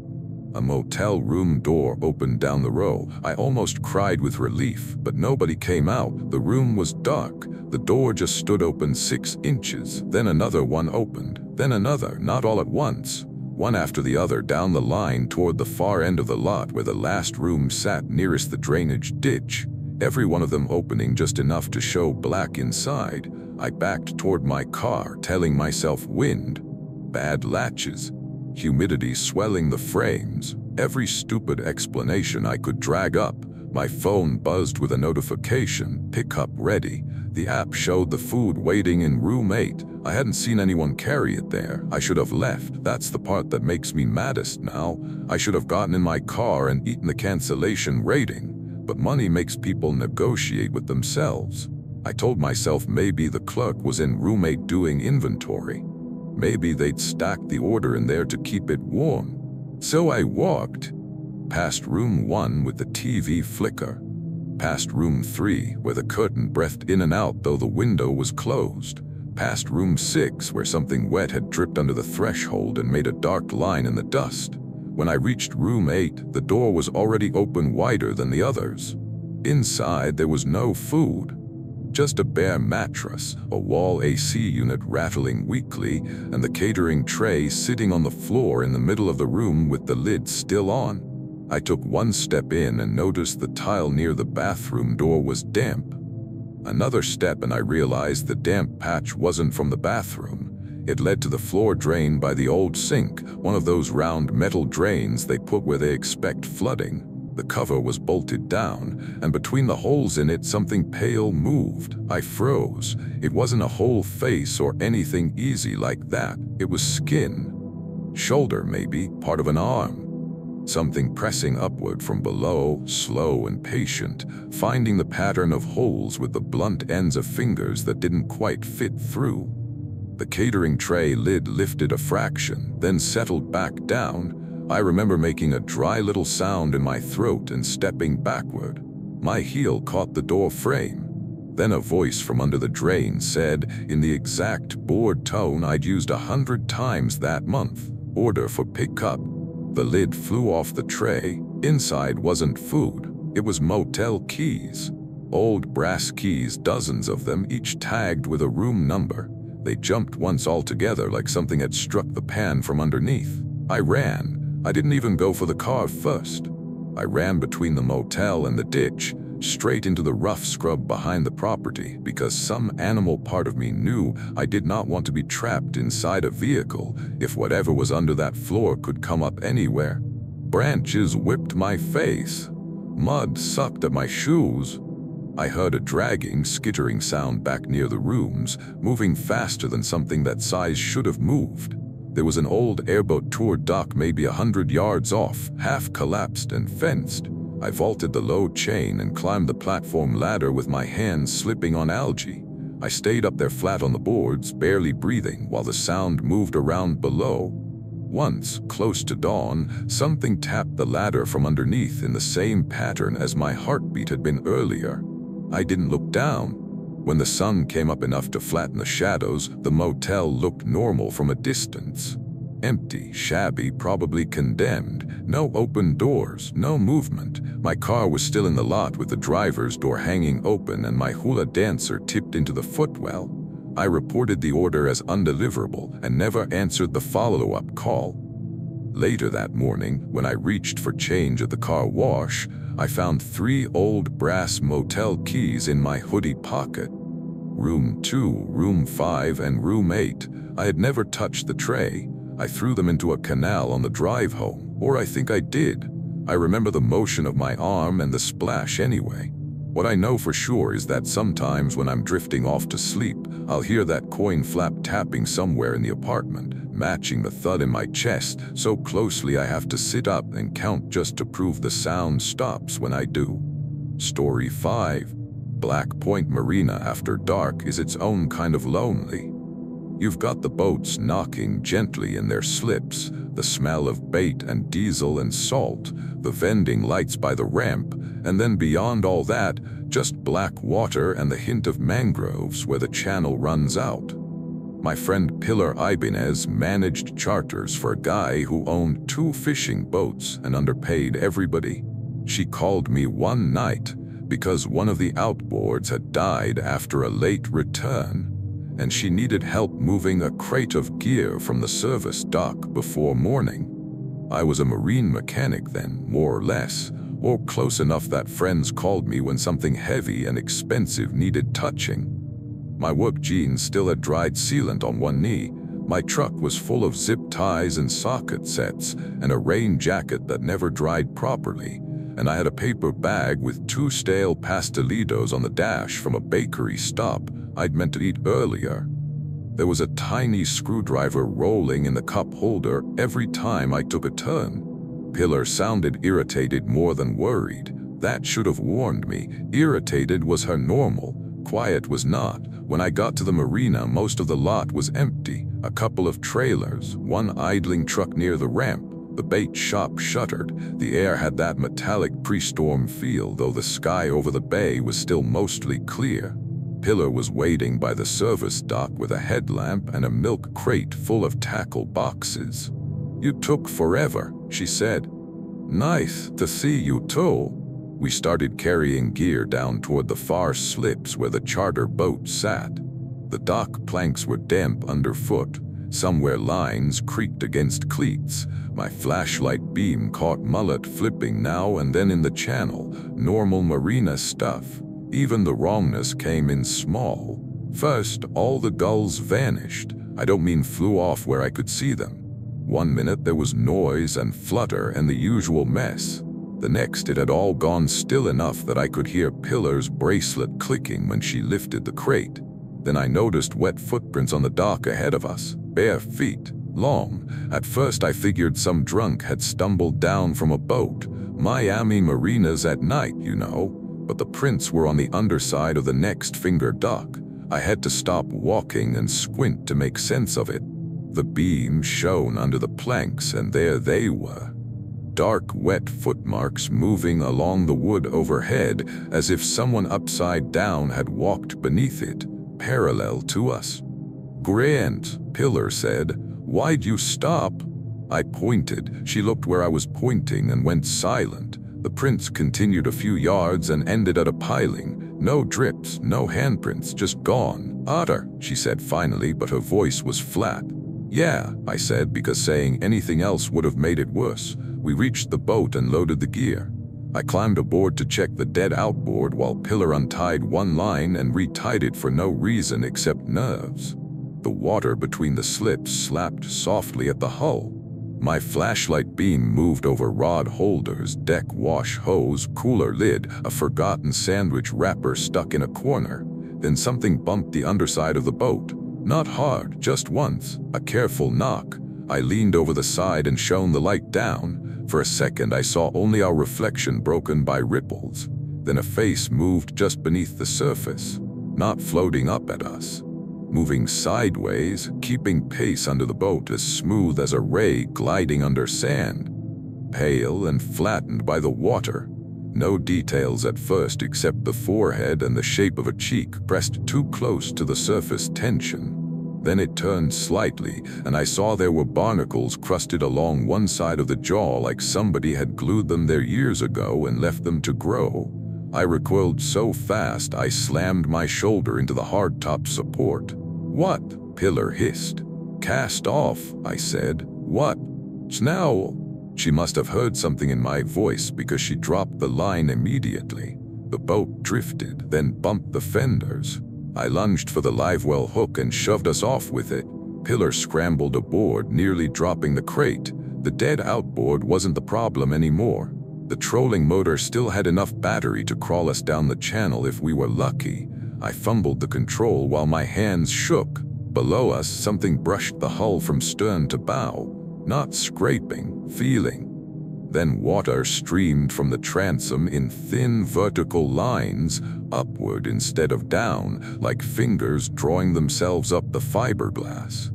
A motel room door opened down the row. I almost cried with relief, but nobody came out. The room was dark. The door just stood open 6 inches. Then another one opened. Then another, not all at once. One after the other down the line toward the far end of the lot where the last room sat nearest the drainage ditch. Every one of them opening just enough to show black inside. I backed toward my car, telling myself wind. Bad latches. Humidity swelling the frames. Every stupid explanation I could drag up. My phone buzzed with a notification. Pickup ready. The app showed the food waiting in room 8. I hadn't seen anyone carry it there. I should have left. That's the part that makes me maddest now. I should have gotten in my car and eaten the cancellation rating. But money makes people negotiate with themselves. I told myself maybe the clerk was in room 8 doing inventory. Maybe they'd stacked the order in there to keep it warm. So I walked past room 1 with the TV flicker, past room 3 where the curtain breathed in and out though the window was closed, past room 6 where something wet had dripped under the threshold and made a dark line in the dust. When I reached room 8, the door was already open wider than the others. Inside there was no food. Just a bare mattress, a wall AC unit rattling weakly, and the catering tray sitting on the floor in the middle of the room with the lid still on. I took one step in and noticed the tile near the bathroom door was damp. Another step and I realized the damp patch wasn't from the bathroom. It led to the floor drain by the old sink, one of those round metal drains they put where they expect flooding. The cover was bolted down, and between the holes in it something pale moved. I froze. It wasn't a whole face or anything easy like that. It was skin. Shoulder maybe, part of an arm. Something pressing upward from below, slow and patient, finding the pattern of holes with the blunt ends of fingers that didn't quite fit through. The catering tray lid lifted a fraction, then settled back down. I remember making a dry little sound in my throat and stepping backward. My heel caught the door frame. Then a voice from under the drain said, in the exact bored tone I'd used 100 times that month, "Order for pickup." The lid flew off the tray. Inside wasn't food, it was motel keys. Old brass keys, dozens of them, each tagged with a room number. They jumped once altogether like something had struck the pan from underneath. I ran. I didn't even go for the car first. I ran between the motel and the ditch, straight into the rough scrub behind the property, because some animal part of me knew I did not want to be trapped inside a vehicle if whatever was under that floor could come up anywhere. Branches whipped my face. Mud sucked at my shoes. I heard a dragging, skittering sound back near the rooms, moving faster than something that size should have moved. There was an old airboat tour dock maybe 100 yards off, half collapsed and fenced. I vaulted the low chain and climbed the platform ladder with my hands slipping on algae. I stayed up there flat on the boards, barely breathing, while the sound moved around below. Once, close to dawn, something tapped the ladder from underneath in the same pattern as my heartbeat had been earlier. I didn't look down. When the sun came up enough to flatten the shadows, the motel looked normal from a distance. Empty, shabby, probably condemned. No open doors, no movement. My car was still in the lot with the driver's door hanging open and my hula dancer tipped into the footwell. I reported the order as undeliverable and never answered the follow-up call. Later that morning, when I reached for change at the car wash, I found 3 old brass motel keys in my hoodie pocket. Room 2, Room 5, and Room 8. I had never touched the tray. I threw them into a canal on the drive home, or I think I did. I remember the motion of my arm and the splash anyway. What I know for sure is that sometimes when I'm drifting off to sleep, I'll hear that coin flap tapping somewhere in the apartment, matching the thud in my chest so closely I have to sit up and count just to prove the sound stops when I do. Story 5. Black Point Marina after dark is its own kind of lonely. You've got the boats knocking gently in their slips, the smell of bait and diesel and salt, the vending lights by the ramp, and then beyond all that, just black water and the hint of mangroves where the channel runs out. My friend Pilar Ibanez managed charters for a guy who owned 2 fishing boats and underpaid everybody. She called me one night because one of the outboards had died after a late return, and she needed help moving a crate of gear from the service dock before morning. I was a marine mechanic then, more or less, or close enough that friends called me when something heavy and expensive needed touching. My work jeans still had dried sealant on one knee, my truck was full of zip ties and socket sets, and a rain jacket that never dried properly, and I had a paper bag with 2 stale pastelitos on the dash from a bakery stop I'd meant to eat earlier. There was a tiny screwdriver rolling in the cup holder every time I took a turn. Pilar sounded irritated more than worried. That should have warned me. Irritated was her normal, quiet was not. When I got to the marina, most of the lot was empty. A couple of trailers, one idling truck near the ramp. The bait shop shuttered. The air had that metallic pre-storm feel, though the sky over the bay was still mostly clear. Pilar was waiting by the service dock with a headlamp and a milk crate full of tackle boxes. "You took forever," she said. "Nice to see you too." We started carrying gear down toward the far slips where the charter boat sat. The dock planks were damp underfoot. Somewhere lines creaked against cleats. My flashlight beam caught mullet flipping now and then in the channel. Normal marina stuff. Even the wrongness came in small. First, all the gulls vanished. I don't mean flew off where I could see them. One minute there was noise and flutter and the usual mess. The next it had all gone still enough that I could hear Pilar's bracelet clicking when she lifted the crate. Then I noticed wet footprints on the dock ahead of us, bare feet. long. At first I figured some drunk had stumbled down from a boat. Miami marinas at night, you know. But the prints were on the underside of the next finger dock. I had to stop walking and squint to make sense of it. The beam shone under the planks, and there they were. Dark, wet footmarks moving along the wood overhead, as if someone upside down had walked beneath it, parallel to us. "Grant," Pillar said, "why'd you stop?" I pointed. She looked where I was pointing and went silent. The prints continued a few yards and ended at a piling. No drips, no handprints, just gone. "Otter," she said finally, but her voice was flat. "Yeah," I said, because saying anything else would have made it worse. We reached the boat and loaded the gear. I climbed aboard to check the dead outboard while Pillar untied one line and retied it for no reason except nerves. The water between the slips slapped softly at the hull. My flashlight beam moved over rod holders, deck wash hose, cooler lid, a forgotten sandwich wrapper stuck in a corner. Then something bumped the underside of the boat. Not hard, just once, a careful knock. I leaned over the side and shone the light down. For a second I saw only our reflection broken by ripples. Then a face moved just beneath the surface, not floating up at us. Moving sideways, keeping pace under the boat as smooth as a ray gliding under sand. Pale and flattened by the water. No details at first except the forehead and the shape of a cheek pressed too close to the surface tension. Then it turned slightly, and I saw there were barnacles crusted along one side of the jaw like somebody had glued them there years ago and left them to grow. I recoiled so fast I slammed my shoulder into the hardtop support. "What?" Pillar hissed. "Cast off," I said. "What?" "Snow." She must have heard something in my voice because she dropped the line immediately. The boat drifted, then bumped the fenders. I lunged for the livewell hook and shoved us off with it. Pillar scrambled aboard, nearly dropping the crate. The dead outboard wasn't the problem anymore. The trolling motor still had enough battery to crawl us down the channel if we were lucky. I fumbled the control while my hands shook. Below us, something brushed the hull from stern to bow. Not scraping, feeling. Then water streamed from the transom in thin vertical lines, upward instead of down, like fingers drawing themselves up the fiberglass.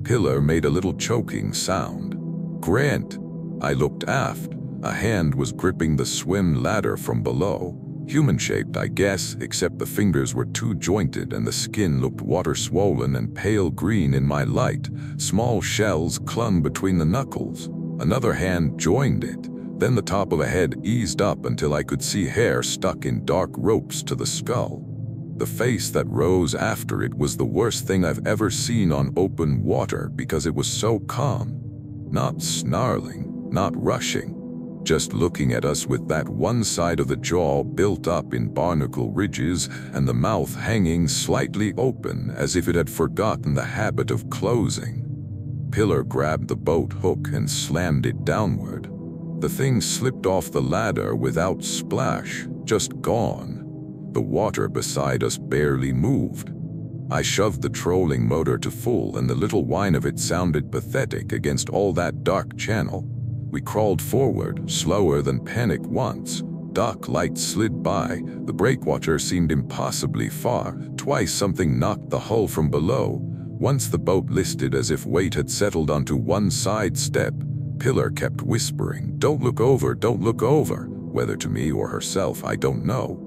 Pillar made a little choking sound. "Grant." I looked aft. A hand was gripping the swim ladder from below. Human-shaped, I guess, except the fingers were too jointed and the skin looked water-swollen and pale green in my light. Small shells clung between the knuckles. Another hand joined it. Then the top of a head eased up until I could see hair stuck in dark ropes to the skull. The face that rose after it was the worst thing I've ever seen on open water because it was so calm. Not snarling, not rushing. Just looking at us with that one side of the jaw built up in barnacle ridges and the mouth hanging slightly open as if it had forgotten the habit of closing. Pillar grabbed the boat hook and slammed it downward. The thing slipped off the ladder without splash, just gone. The water beside us barely moved. I shoved the trolling motor to full and the little whine of it sounded pathetic against all that dark channel. We crawled forward, slower than panic once. Dock lights slid by. The breakwater seemed impossibly far. Twice something knocked the hull from below. Once the boat listed as if weight had settled onto one side step. Pillar kept whispering, "Don't look over, don't look over," whether to me or herself, I don't know.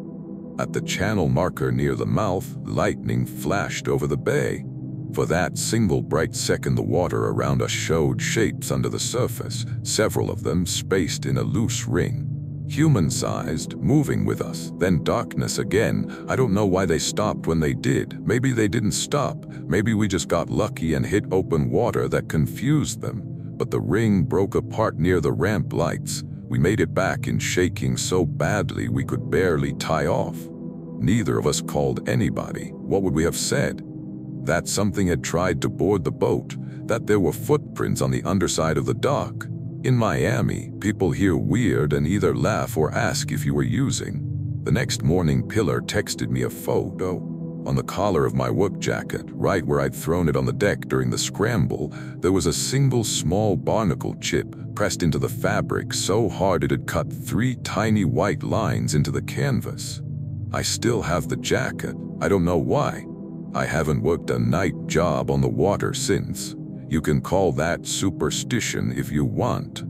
At the channel marker near the mouth, lightning flashed over the bay. For that single bright second, the water around us showed shapes under the surface, several of them spaced in a loose ring. Human-sized, moving with us, then darkness again. I don't know why they stopped when they did. Maybe they didn't stop. Maybe we just got lucky and hit open water that confused them. But the ring broke apart near the ramp lights. We made it back in shaking so badly we could barely tie off. Neither of us called anybody. What would we have said? That something had tried to board the boat, that there were footprints on the underside of the dock. In Miami, people hear weird and either laugh or ask if you were using. The next morning, Pillar texted me a photo. On the collar of my work jacket, right where I'd thrown it on the deck during the scramble, there was a single small barnacle chip pressed into the fabric so hard it had cut 3 tiny white lines into the canvas. I still have the jacket. I don't know why. I haven't worked a night job on the water since. You can call that superstition if you want.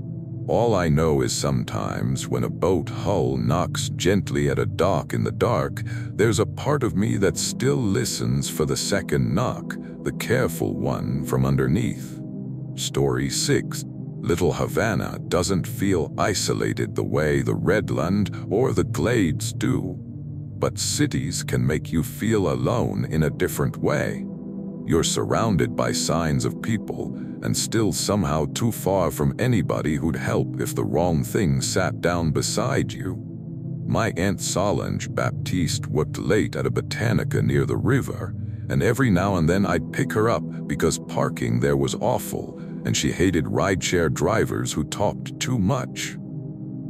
All I know is sometimes when a boat hull knocks gently at a dock in the dark, there's a part of me that still listens for the second knock, the careful one from underneath. Story 6. Little Havana doesn't feel isolated the way the Redland or the Glades do. But cities can make you feel alone in a different way. You're surrounded by signs of people, and still somehow too far from anybody who'd help if the wrong thing sat down beside you. My Aunt Solange Baptiste worked late at a botanica near the river, and every now and then I'd pick her up because parking there was awful, and she hated rideshare drivers who talked too much.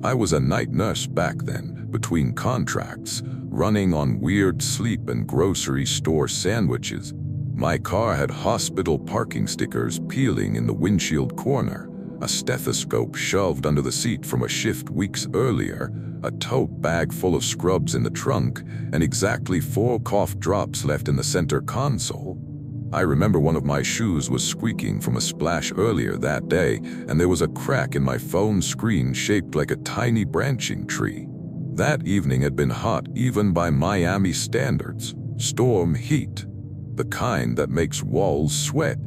I was a night nurse back then, between contracts, running on weird sleep and grocery store sandwiches. My car had hospital parking stickers peeling in the windshield corner, a stethoscope shoved under the seat from a shift weeks earlier, a tote bag full of scrubs in the trunk, and exactly 4 cough drops left in the center console. I remember one of my shoes was squeaking from a splash earlier that day, and there was a crack in my phone screen shaped like a tiny branching tree. That evening had been hot even by Miami standards, storm heat, the kind that makes walls sweat.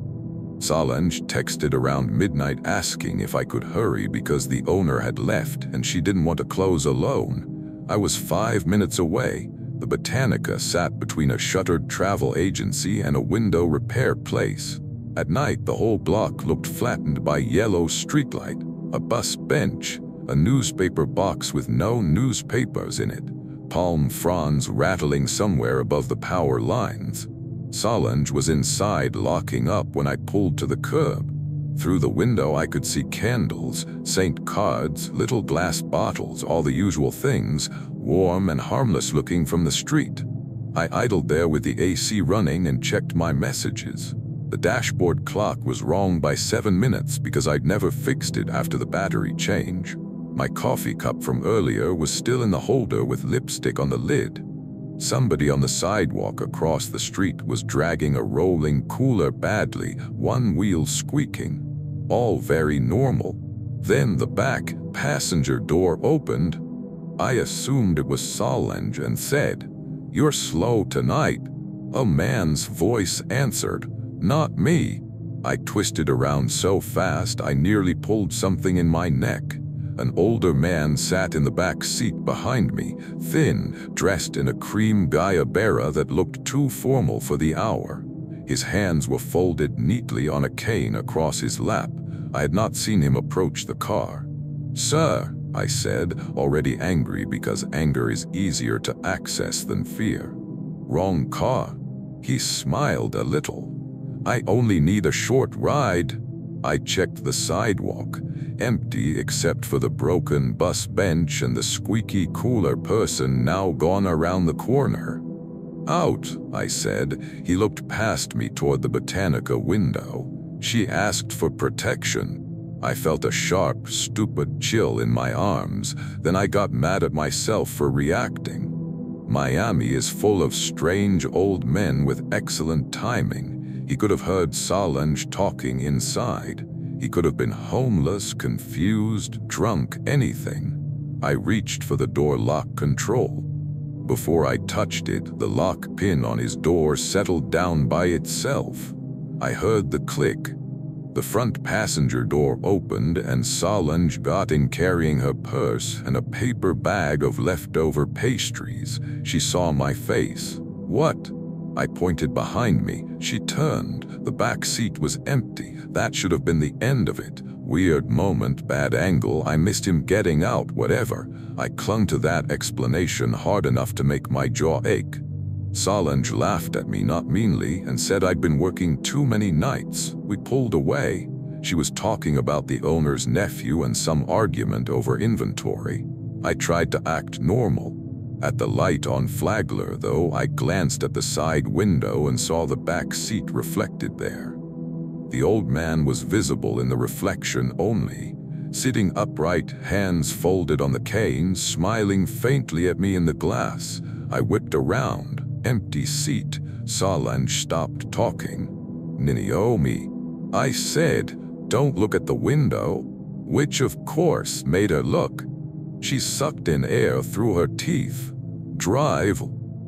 Solange texted around midnight asking if I could hurry because the owner had left and she didn't want to close alone. I was 5 minutes away. The Botanica sat between a shuttered travel agency and a window repair place. At night, the whole block looked flattened by yellow streetlight, a bus bench, a newspaper box with no newspapers in it, palm fronds rattling somewhere above the power lines. Solange was inside locking up when I pulled to the curb. Through the window I could see candles, Saint cards, little glass bottles, all the usual things, warm and harmless looking from the street. I idled there with the AC running and checked my messages. The dashboard clock was wrong by 7 minutes because I'd never fixed it after the battery change. My coffee cup from earlier was still in the holder with lipstick on the lid. Somebody on the sidewalk across the street was dragging a rolling cooler badly, one wheel squeaking. All very normal. Then the back passenger door opened. I assumed it was Solange and said, "You're slow tonight." A man's voice answered, "Not me." I twisted around so fast I nearly pulled something in my neck. An older man sat in the back seat behind me, thin, dressed in a cream gayabera that looked too formal for the hour. His hands were folded neatly on a cane across his lap. I had not seen him approach the car. "Sir," I said, already angry because anger is easier to access than fear. "Wrong car." He smiled a little. "I only need a short ride." I checked the sidewalk, empty except for the broken bus bench and the squeaky cooler person now gone around the corner. "Out," I said. He looked past me toward the Botanica window. "She asked for protection." I felt a sharp, stupid chill in my arms. Then I got mad at myself for reacting. Miami is full of strange old men with excellent timing. He could have heard Solange talking inside. He could have been homeless, confused, drunk, anything. I reached for the door lock control. Before I touched it, the lock pin on his door settled down by itself. I heard the click. The front passenger door opened and Solange got in carrying her purse and a paper bag of leftover pastries. She saw my face. "What?" I pointed behind me. She turned. The back seat was empty. That should have been the end of it. Weird moment, bad angle. I missed him getting out, whatever. I clung to that explanation hard enough to make my jaw ache. Solange laughed at me, not meanly, and said I'd been working too many nights. We pulled away. She was talking about the owner's nephew and some argument over inventory. I tried to act normal. At the light on Flagler, though, I glanced at the side window and saw the back seat reflected there. The old man was visible in the reflection only, sitting upright, hands folded on the cane, smiling faintly at me in the glass. I whipped around. Empty seat. Solange stopped talking. "Niniomi," I said, "don't look at the window," which of course made her look. She sucked in air through her teeth. "Drive."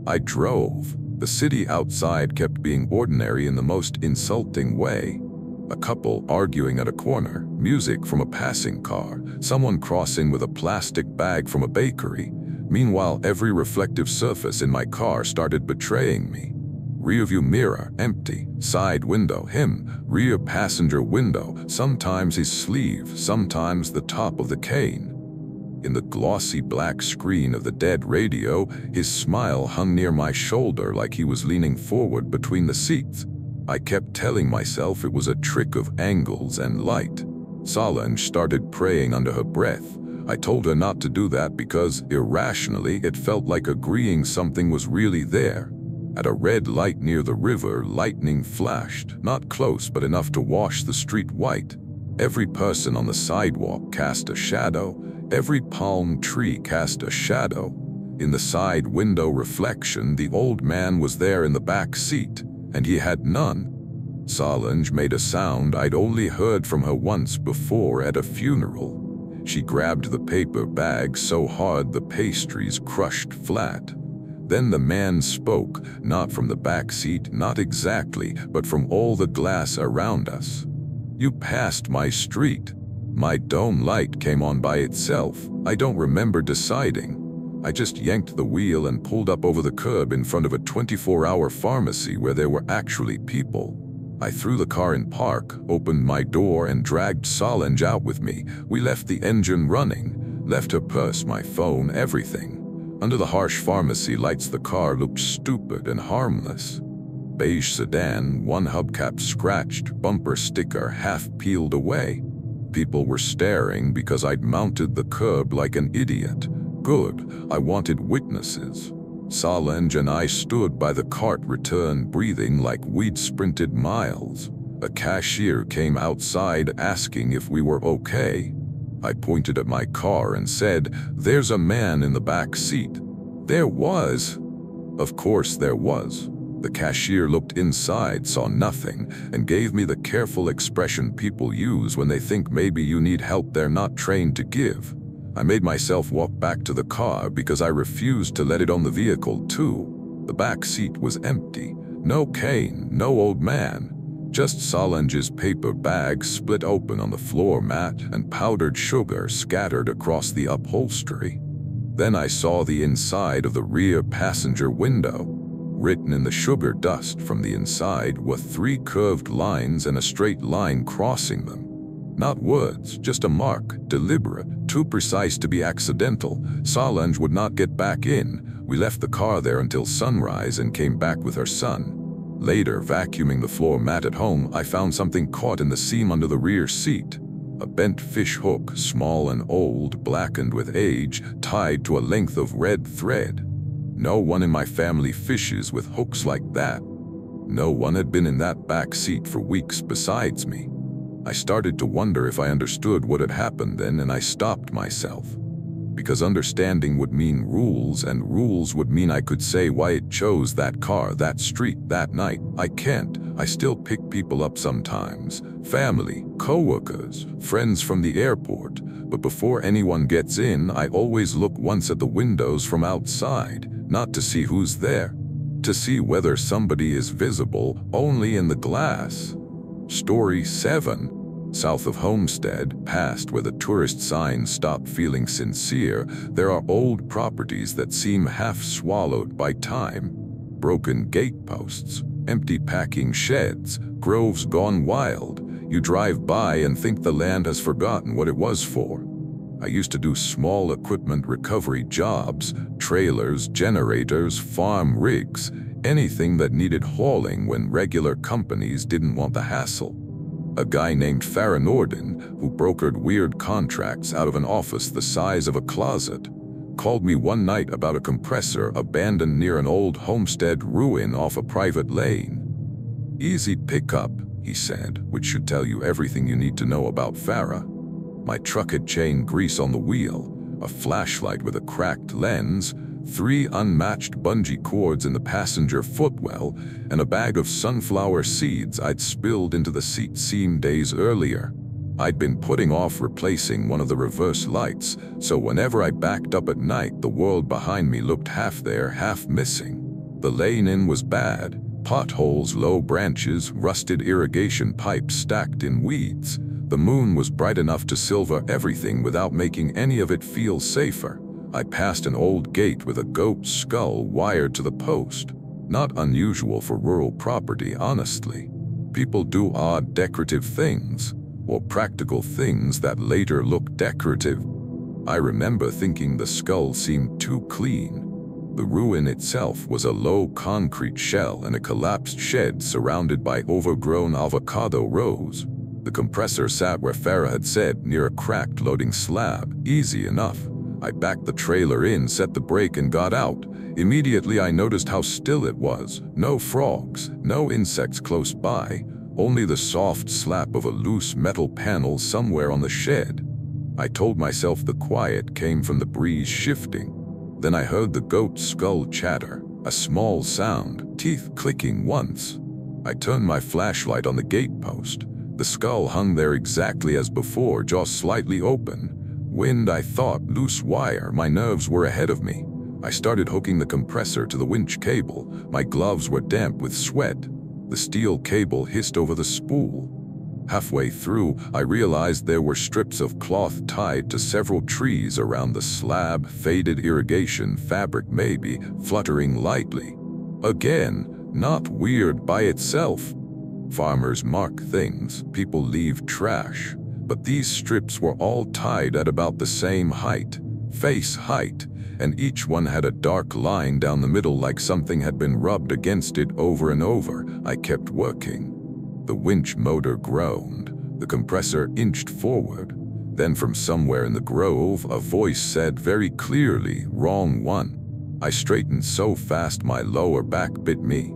I drove. The city outside kept being ordinary in the most insulting way. A couple arguing at a corner, music from a passing car, someone crossing with a plastic bag from a bakery. Meanwhile, every reflective surface in my car started betraying me. Rearview mirror, empty. Side window, him. Rear passenger window, sometimes his sleeve, sometimes the top of the cane. In the glossy black screen of the dead radio, his smile hung near my shoulder like he was leaning forward between the seats. I kept telling myself it was a trick of angles and light. Solange started praying under her breath. I told her not to do that because, irrationally, it felt like agreeing something was really there. At a red light near the river, lightning flashed, not close but enough to wash the street white. Every person on the sidewalk cast a shadow. Every palm tree cast a shadow. In the side window reflection, the old man was there in the back seat, and he had none. Solange made a sound I'd only heard from her once before at a funeral. She grabbed the paper bag so hard the pastries crushed flat. Then the man spoke, not from the back seat, not exactly, but from all the glass around us. "You passed my street." My dome light came on by itself. I don't remember deciding. I just yanked the wheel and pulled up over the curb in front of a 24-hour pharmacy where there were actually people. I threw the car in park, opened my door, and dragged Solange out with me. We left the engine running, left her purse, my phone, everything. Under the harsh pharmacy lights, the car looked stupid and harmless. Beige sedan, one hubcap scratched, bumper sticker half peeled away. People were staring because I'd mounted the curb like an idiot. Good, I wanted witnesses. Solange and I stood by the cart return, breathing like we'd sprinted miles. A cashier came outside asking if we were okay. I pointed at my car and said, "There's a man in the back seat." There was. Of course there was. The cashier looked inside, saw nothing, and gave me the careful expression people use when they think maybe you need help they're not trained to give. I made myself walk back to the car because I refused to let it own the vehicle too. The back seat was empty. No cane, no old man. Just Solange's paper bag split open on the floor mat and powdered sugar scattered across the upholstery. Then I saw the inside of the rear passenger window. Written in the sugar dust from the inside were 3 curved lines and a straight line crossing them. Not words, just a mark, deliberate, too precise to be accidental. Solange would not get back in. We left the car there until sunrise and came back with her son. Later, vacuuming the floor mat at home, I found something caught in the seam under the rear seat. A bent fish hook, small and old, blackened with age, tied to a length of red thread. No one in my family fishes with hooks like that. No one had been in that back seat for weeks besides me. I started to wonder if I understood what had happened then, and I stopped myself. Because understanding would mean rules, and rules would mean I could say why it chose that car, that street, that night. I can't. I still pick people up sometimes. Family, co-workers, friends from the airport. But before anyone gets in, I always look once at the windows from outside, not to see who's there, to see whether somebody is visible only in the glass. Story 7. South of Homestead, past where the tourist signs stop feeling sincere, there are old properties that seem half swallowed by time. Broken gateposts, empty packing sheds, groves gone wild. You drive by and think the land has forgotten what it was for. I used to do small equipment recovery jobs, trailers, generators, farm rigs, anything that needed hauling when regular companies didn't want the hassle. A guy named Farah Norden, who brokered weird contracts out of an office the size of a closet. called me one night about a compressor abandoned near an old homestead ruin off a private lane. "Easy pickup," he said, "which should tell you everything you need to know about Farah." My truck had chain grease on the wheel, a flashlight with a cracked lens, 3 unmatched bungee cords in the passenger footwell, and a bag of sunflower seeds I'd spilled into the seat seam days earlier. I'd been putting off replacing one of the reverse lights, so whenever I backed up at night, the world behind me looked half there, half missing. The lane-in was bad. Potholes, low branches, rusted irrigation pipes stacked in weeds. The moon was bright enough to silver everything without making any of it feel safer. I passed an old gate with a goat skull wired to the post. Not unusual for rural property, honestly. People do odd decorative things, or practical things that later look decorative. I remember thinking the skull seemed too clean. The ruin itself was a low concrete shell and a collapsed shed surrounded by overgrown avocado rows. The compressor sat where Farah had said, near a cracked loading slab. Easy enough. I backed the trailer in, set the brake, and got out. Immediately I noticed how still it was. No frogs, no insects close by, only the soft slap of a loose metal panel somewhere on the shed. I told myself the quiet came from the breeze shifting. Then I heard the goat's skull chatter, a small sound, teeth clicking once. I turned my flashlight on the gate post. The skull hung there exactly as before, jaw slightly open. Wind, I thought, loose wire. My nerves were ahead of me. I started hooking the compressor to the winch cable. My gloves were damp with sweat. The steel cable hissed over the spool. Halfway through, I realized there were strips of cloth tied to several trees around the slab, faded irrigation fabric maybe, fluttering lightly. Again, not weird by itself. Farmers mark things, people leave trash, but these strips were all tied at about the same height, face height, and each one had a dark line down the middle like something had been rubbed against it over and over. I kept working. The winch motor groaned. The compressor inched forward. Then from somewhere in the grove, a voice said very clearly, "Wrong one." I straightened so fast my lower back bit me.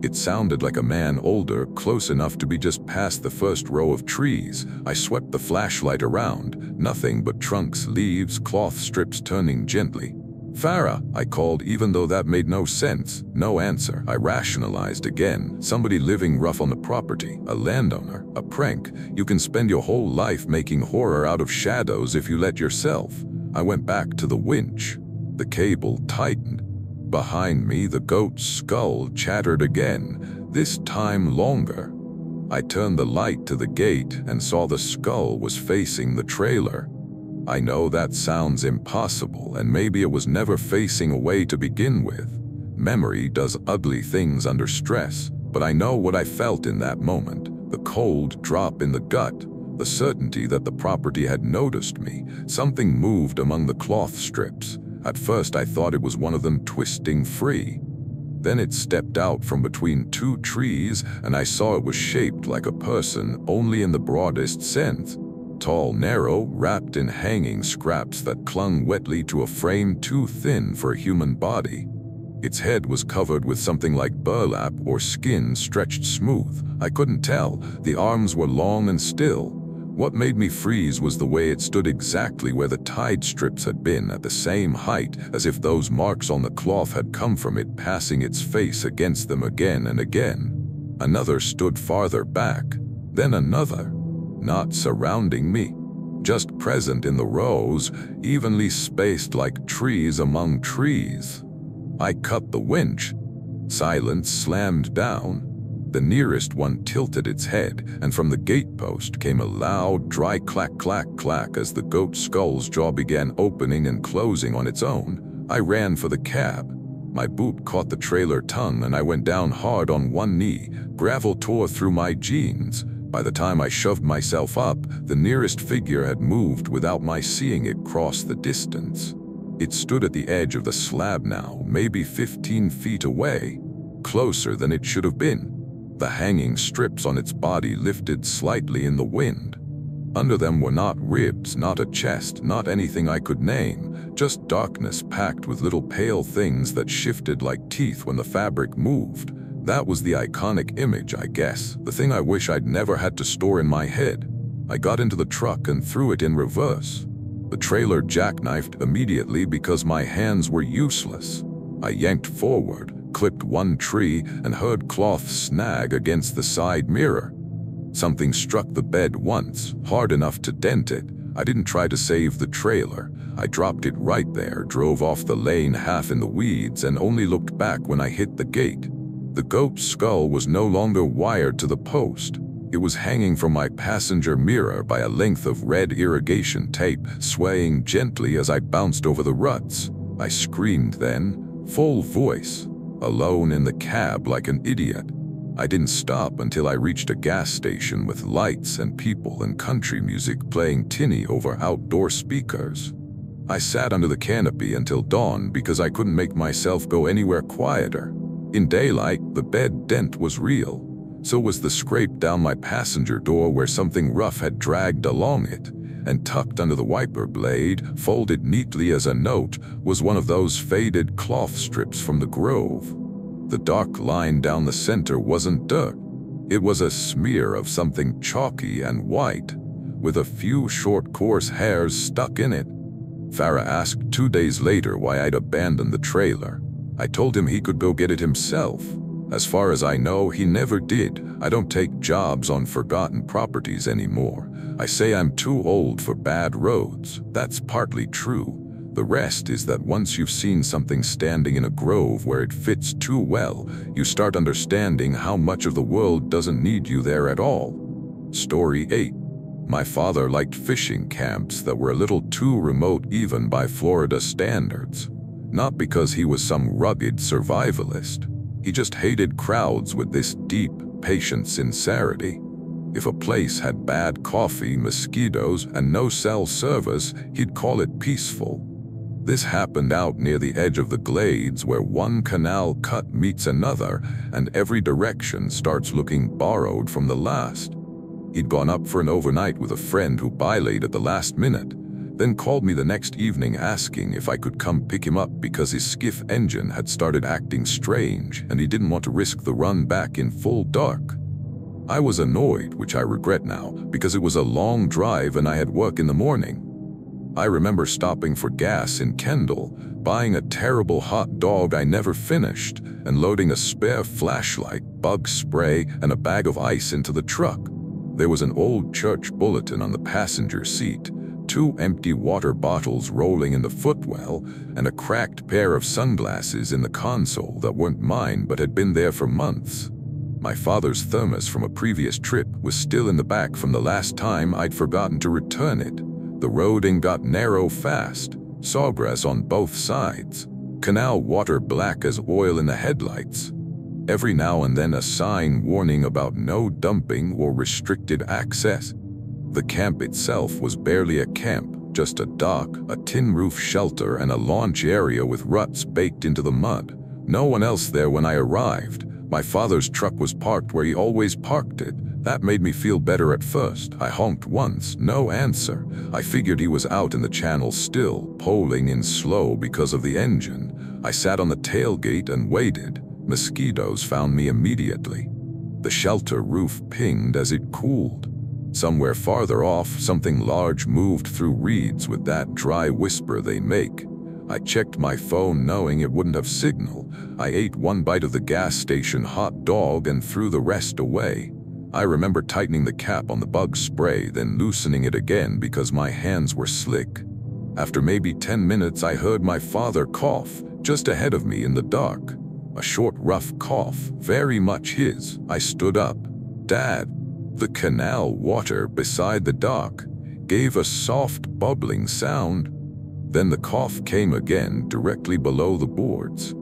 It sounded like a man older, close enough to be just past the first row of trees. I swept the flashlight around. Nothing but trunks, leaves, cloth strips turning gently. "Farah," I called, even though that made no sense. No answer. I rationalized again. Somebody living rough on the property, a landowner, a prank. You can spend your whole life making horror out of shadows if you let yourself. I went back to the winch. The cable tightened. Behind me, the goat's skull chattered again, this time longer. I turned the light to the gate and saw the skull was facing the trailer. I know that sounds impossible, and maybe it was never facing away to begin with. Memory does ugly things under stress, but I know what I felt in that moment. The cold drop in the gut, the certainty that the property had noticed me. Something moved among the cloth strips. At first I thought it was one of them twisting free. Then it stepped out from between 2 trees, and I saw it was shaped like a person, only in the broadest sense. Tall, narrow, wrapped in hanging scraps that clung wetly to a frame too thin for a human body. Its head was covered with something like burlap or skin stretched smooth. I couldn't tell. The arms were long and still. What made me freeze was the way it stood exactly where the tied strips had been, at the same height, as if those marks on the cloth had come from it, passing its face against them again and again. Another stood farther back, then another. Not surrounding me, just present in the rows, evenly spaced like trees among trees. I cut the winch. Silence slammed down. The nearest one tilted its head, and from the gatepost came a loud, dry clack, clack, clack as the goat skull's jaw began opening and closing on its own. I ran for the cab. My boot caught the trailer tongue and I went down hard on one knee. Gravel tore through my jeans. By the time I shoved myself up, the nearest figure had moved without my seeing it cross the distance. It stood at the edge of the slab now, maybe 15 feet away, closer than it should have been. The hanging strips on its body lifted slightly in the wind. Under them were not ribs, not a chest, not anything I could name, just darkness packed with little pale things that shifted like teeth when the fabric moved. That was the iconic image, I guess, the thing I wish I'd never had to store in my head. I got into the truck and threw it in reverse. The trailer jackknifed immediately because my hands were useless. I yanked forward, clipped one tree, and heard cloth snag against the side mirror. Something struck the bed once, hard enough to dent it. I didn't try to save the trailer. I dropped it right there, drove off the lane half in the weeds, and only looked back when I hit the gate. The goat's skull was no longer wired to the post. It was hanging from my passenger mirror by a length of red irrigation tape, swaying gently as I bounced over the ruts. I screamed then, full voice, alone in the cab like an idiot. I didn't stop until I reached a gas station with lights and people and country music playing tinny over outdoor speakers. I sat under the canopy until dawn because I couldn't make myself go anywhere quieter. In daylight, the bed dent was real. So was the scrape down my passenger door where something rough had dragged along it, and tucked under the wiper blade, folded neatly as a note, was one of those faded cloth strips from the Grove. The dark line down the center wasn't dirt. It was a smear of something chalky and white, with a few short coarse hairs stuck in it. Farah asked 2 days later why I'd abandoned the trailer. I told him he could go get it himself. As far as I know, he never did. I don't take jobs on forgotten properties anymore. I say I'm too old for bad roads. That's partly true. The rest is that once you've seen something standing in a grove where it fits too well, you start understanding how much of the world doesn't need you there at all. Story 8. My father liked fishing camps that were a little too remote even by Florida standards. Not because he was some rugged survivalist. He just hated crowds with this deep, patient sincerity. If a place had bad coffee, mosquitoes, and no cell service, he'd call it peaceful. This happened out near the edge of the glades where one canal cut meets another and every direction starts looking borrowed from the last. He'd gone up for an overnight with a friend who bailated at the last minute, then called me the next evening asking if I could come pick him up because his skiff engine had started acting strange and he didn't want to risk the run back in full dark. I was annoyed, which I regret now, because it was a long drive and I had work in the morning. I remember stopping for gas in Kendall, buying a terrible hot dog I never finished, and loading a spare flashlight, bug spray, and a bag of ice into the truck. There was an old church bulletin on the passenger seat, 2 empty water bottles rolling in the footwell, and a cracked pair of sunglasses in the console that weren't mine but had been there for months. My father's thermos from a previous trip was still in the back from the last time I'd forgotten to return it. The roading got narrow fast, sawgrass on both sides, canal water black as oil in the headlights. Every now and then a sign warning about no dumping or restricted access. The camp itself was barely a camp, just a dock, a tin roof shelter, and a launch area with ruts baked into the mud. No one else there when I arrived. My father's truck was parked where he always parked it. That made me feel better at first. I honked once, no answer. I figured he was out in the channel still, poling in slow because of the engine. I sat on the tailgate and waited. Mosquitoes found me immediately. The shelter roof pinged as it cooled. Somewhere farther off, something large moved through reeds with that dry whisper they make. I checked my phone knowing it wouldn't have signal. I ate one bite of the gas station hot dog and threw the rest away. I remember tightening the cap on the bug spray, then loosening it again because my hands were slick. After maybe 10 minutes, I heard my father cough, just ahead of me in the dark. A short, rough cough, very much his. I stood up. Dad. The canal water beside the dock gave a soft, bubbling sound. Then the cough came again, directly below the boards.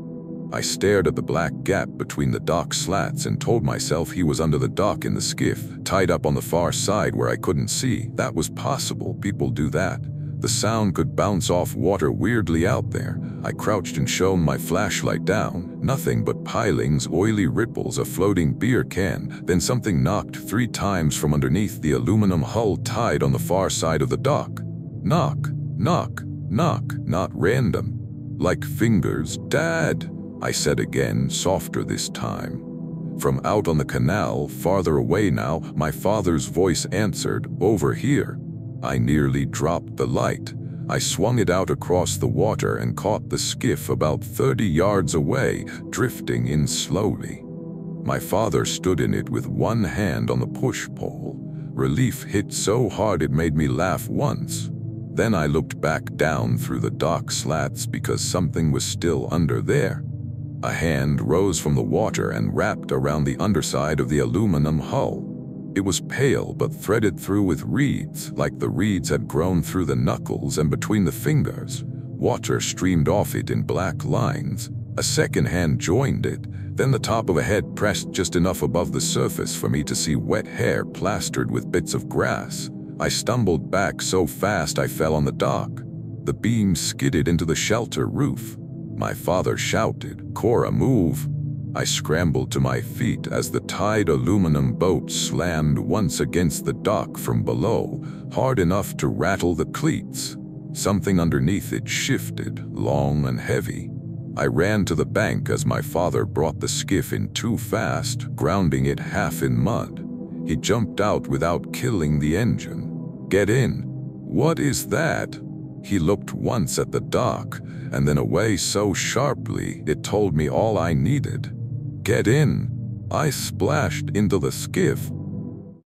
I stared at the black gap between the dock slats and told myself he was under the dock in the skiff, tied up on the far side where I couldn't see. That was possible, people do that. The sound could bounce off water weirdly out there. I crouched and shone my flashlight down. Nothing but pilings, oily ripples, a floating beer can. Then something knocked 3 times from underneath the aluminum hull tied on the far side of the dock. Knock, knock, knock, not random. Like fingers. Dad, I said again, softer this time. From out on the canal, farther away now, my father's voice answered, "Over here." I nearly dropped the light. I swung it out across the water and caught the skiff about 30 yards away, drifting in slowly. My father stood in it with one hand on the push-pole. Relief hit so hard it made me laugh once. Then I looked back down through the dock slats because something was still under there. A hand rose from the water and wrapped around the underside of the aluminum hull. It was pale but threaded through with reeds, like the reeds had grown through the knuckles and between the fingers. Water streamed off it in black lines. A second hand joined it, then the top of a head pressed just enough above the surface for me to see wet hair plastered with bits of grass. I stumbled back so fast I fell on the dock. The beam skidded into the shelter roof. My father shouted, "Cora, move!" I scrambled to my feet as the tied aluminum boat slammed once against the dock from below, hard enough to rattle the cleats. Something underneath it shifted, long and heavy. I ran to the bank as my father brought the skiff in too fast, grounding it half in mud. He jumped out without killing the engine. "Get in." "What is that?" He looked once at the dock, and then away so sharply it told me all I needed. "Get in." I splashed into the skiff,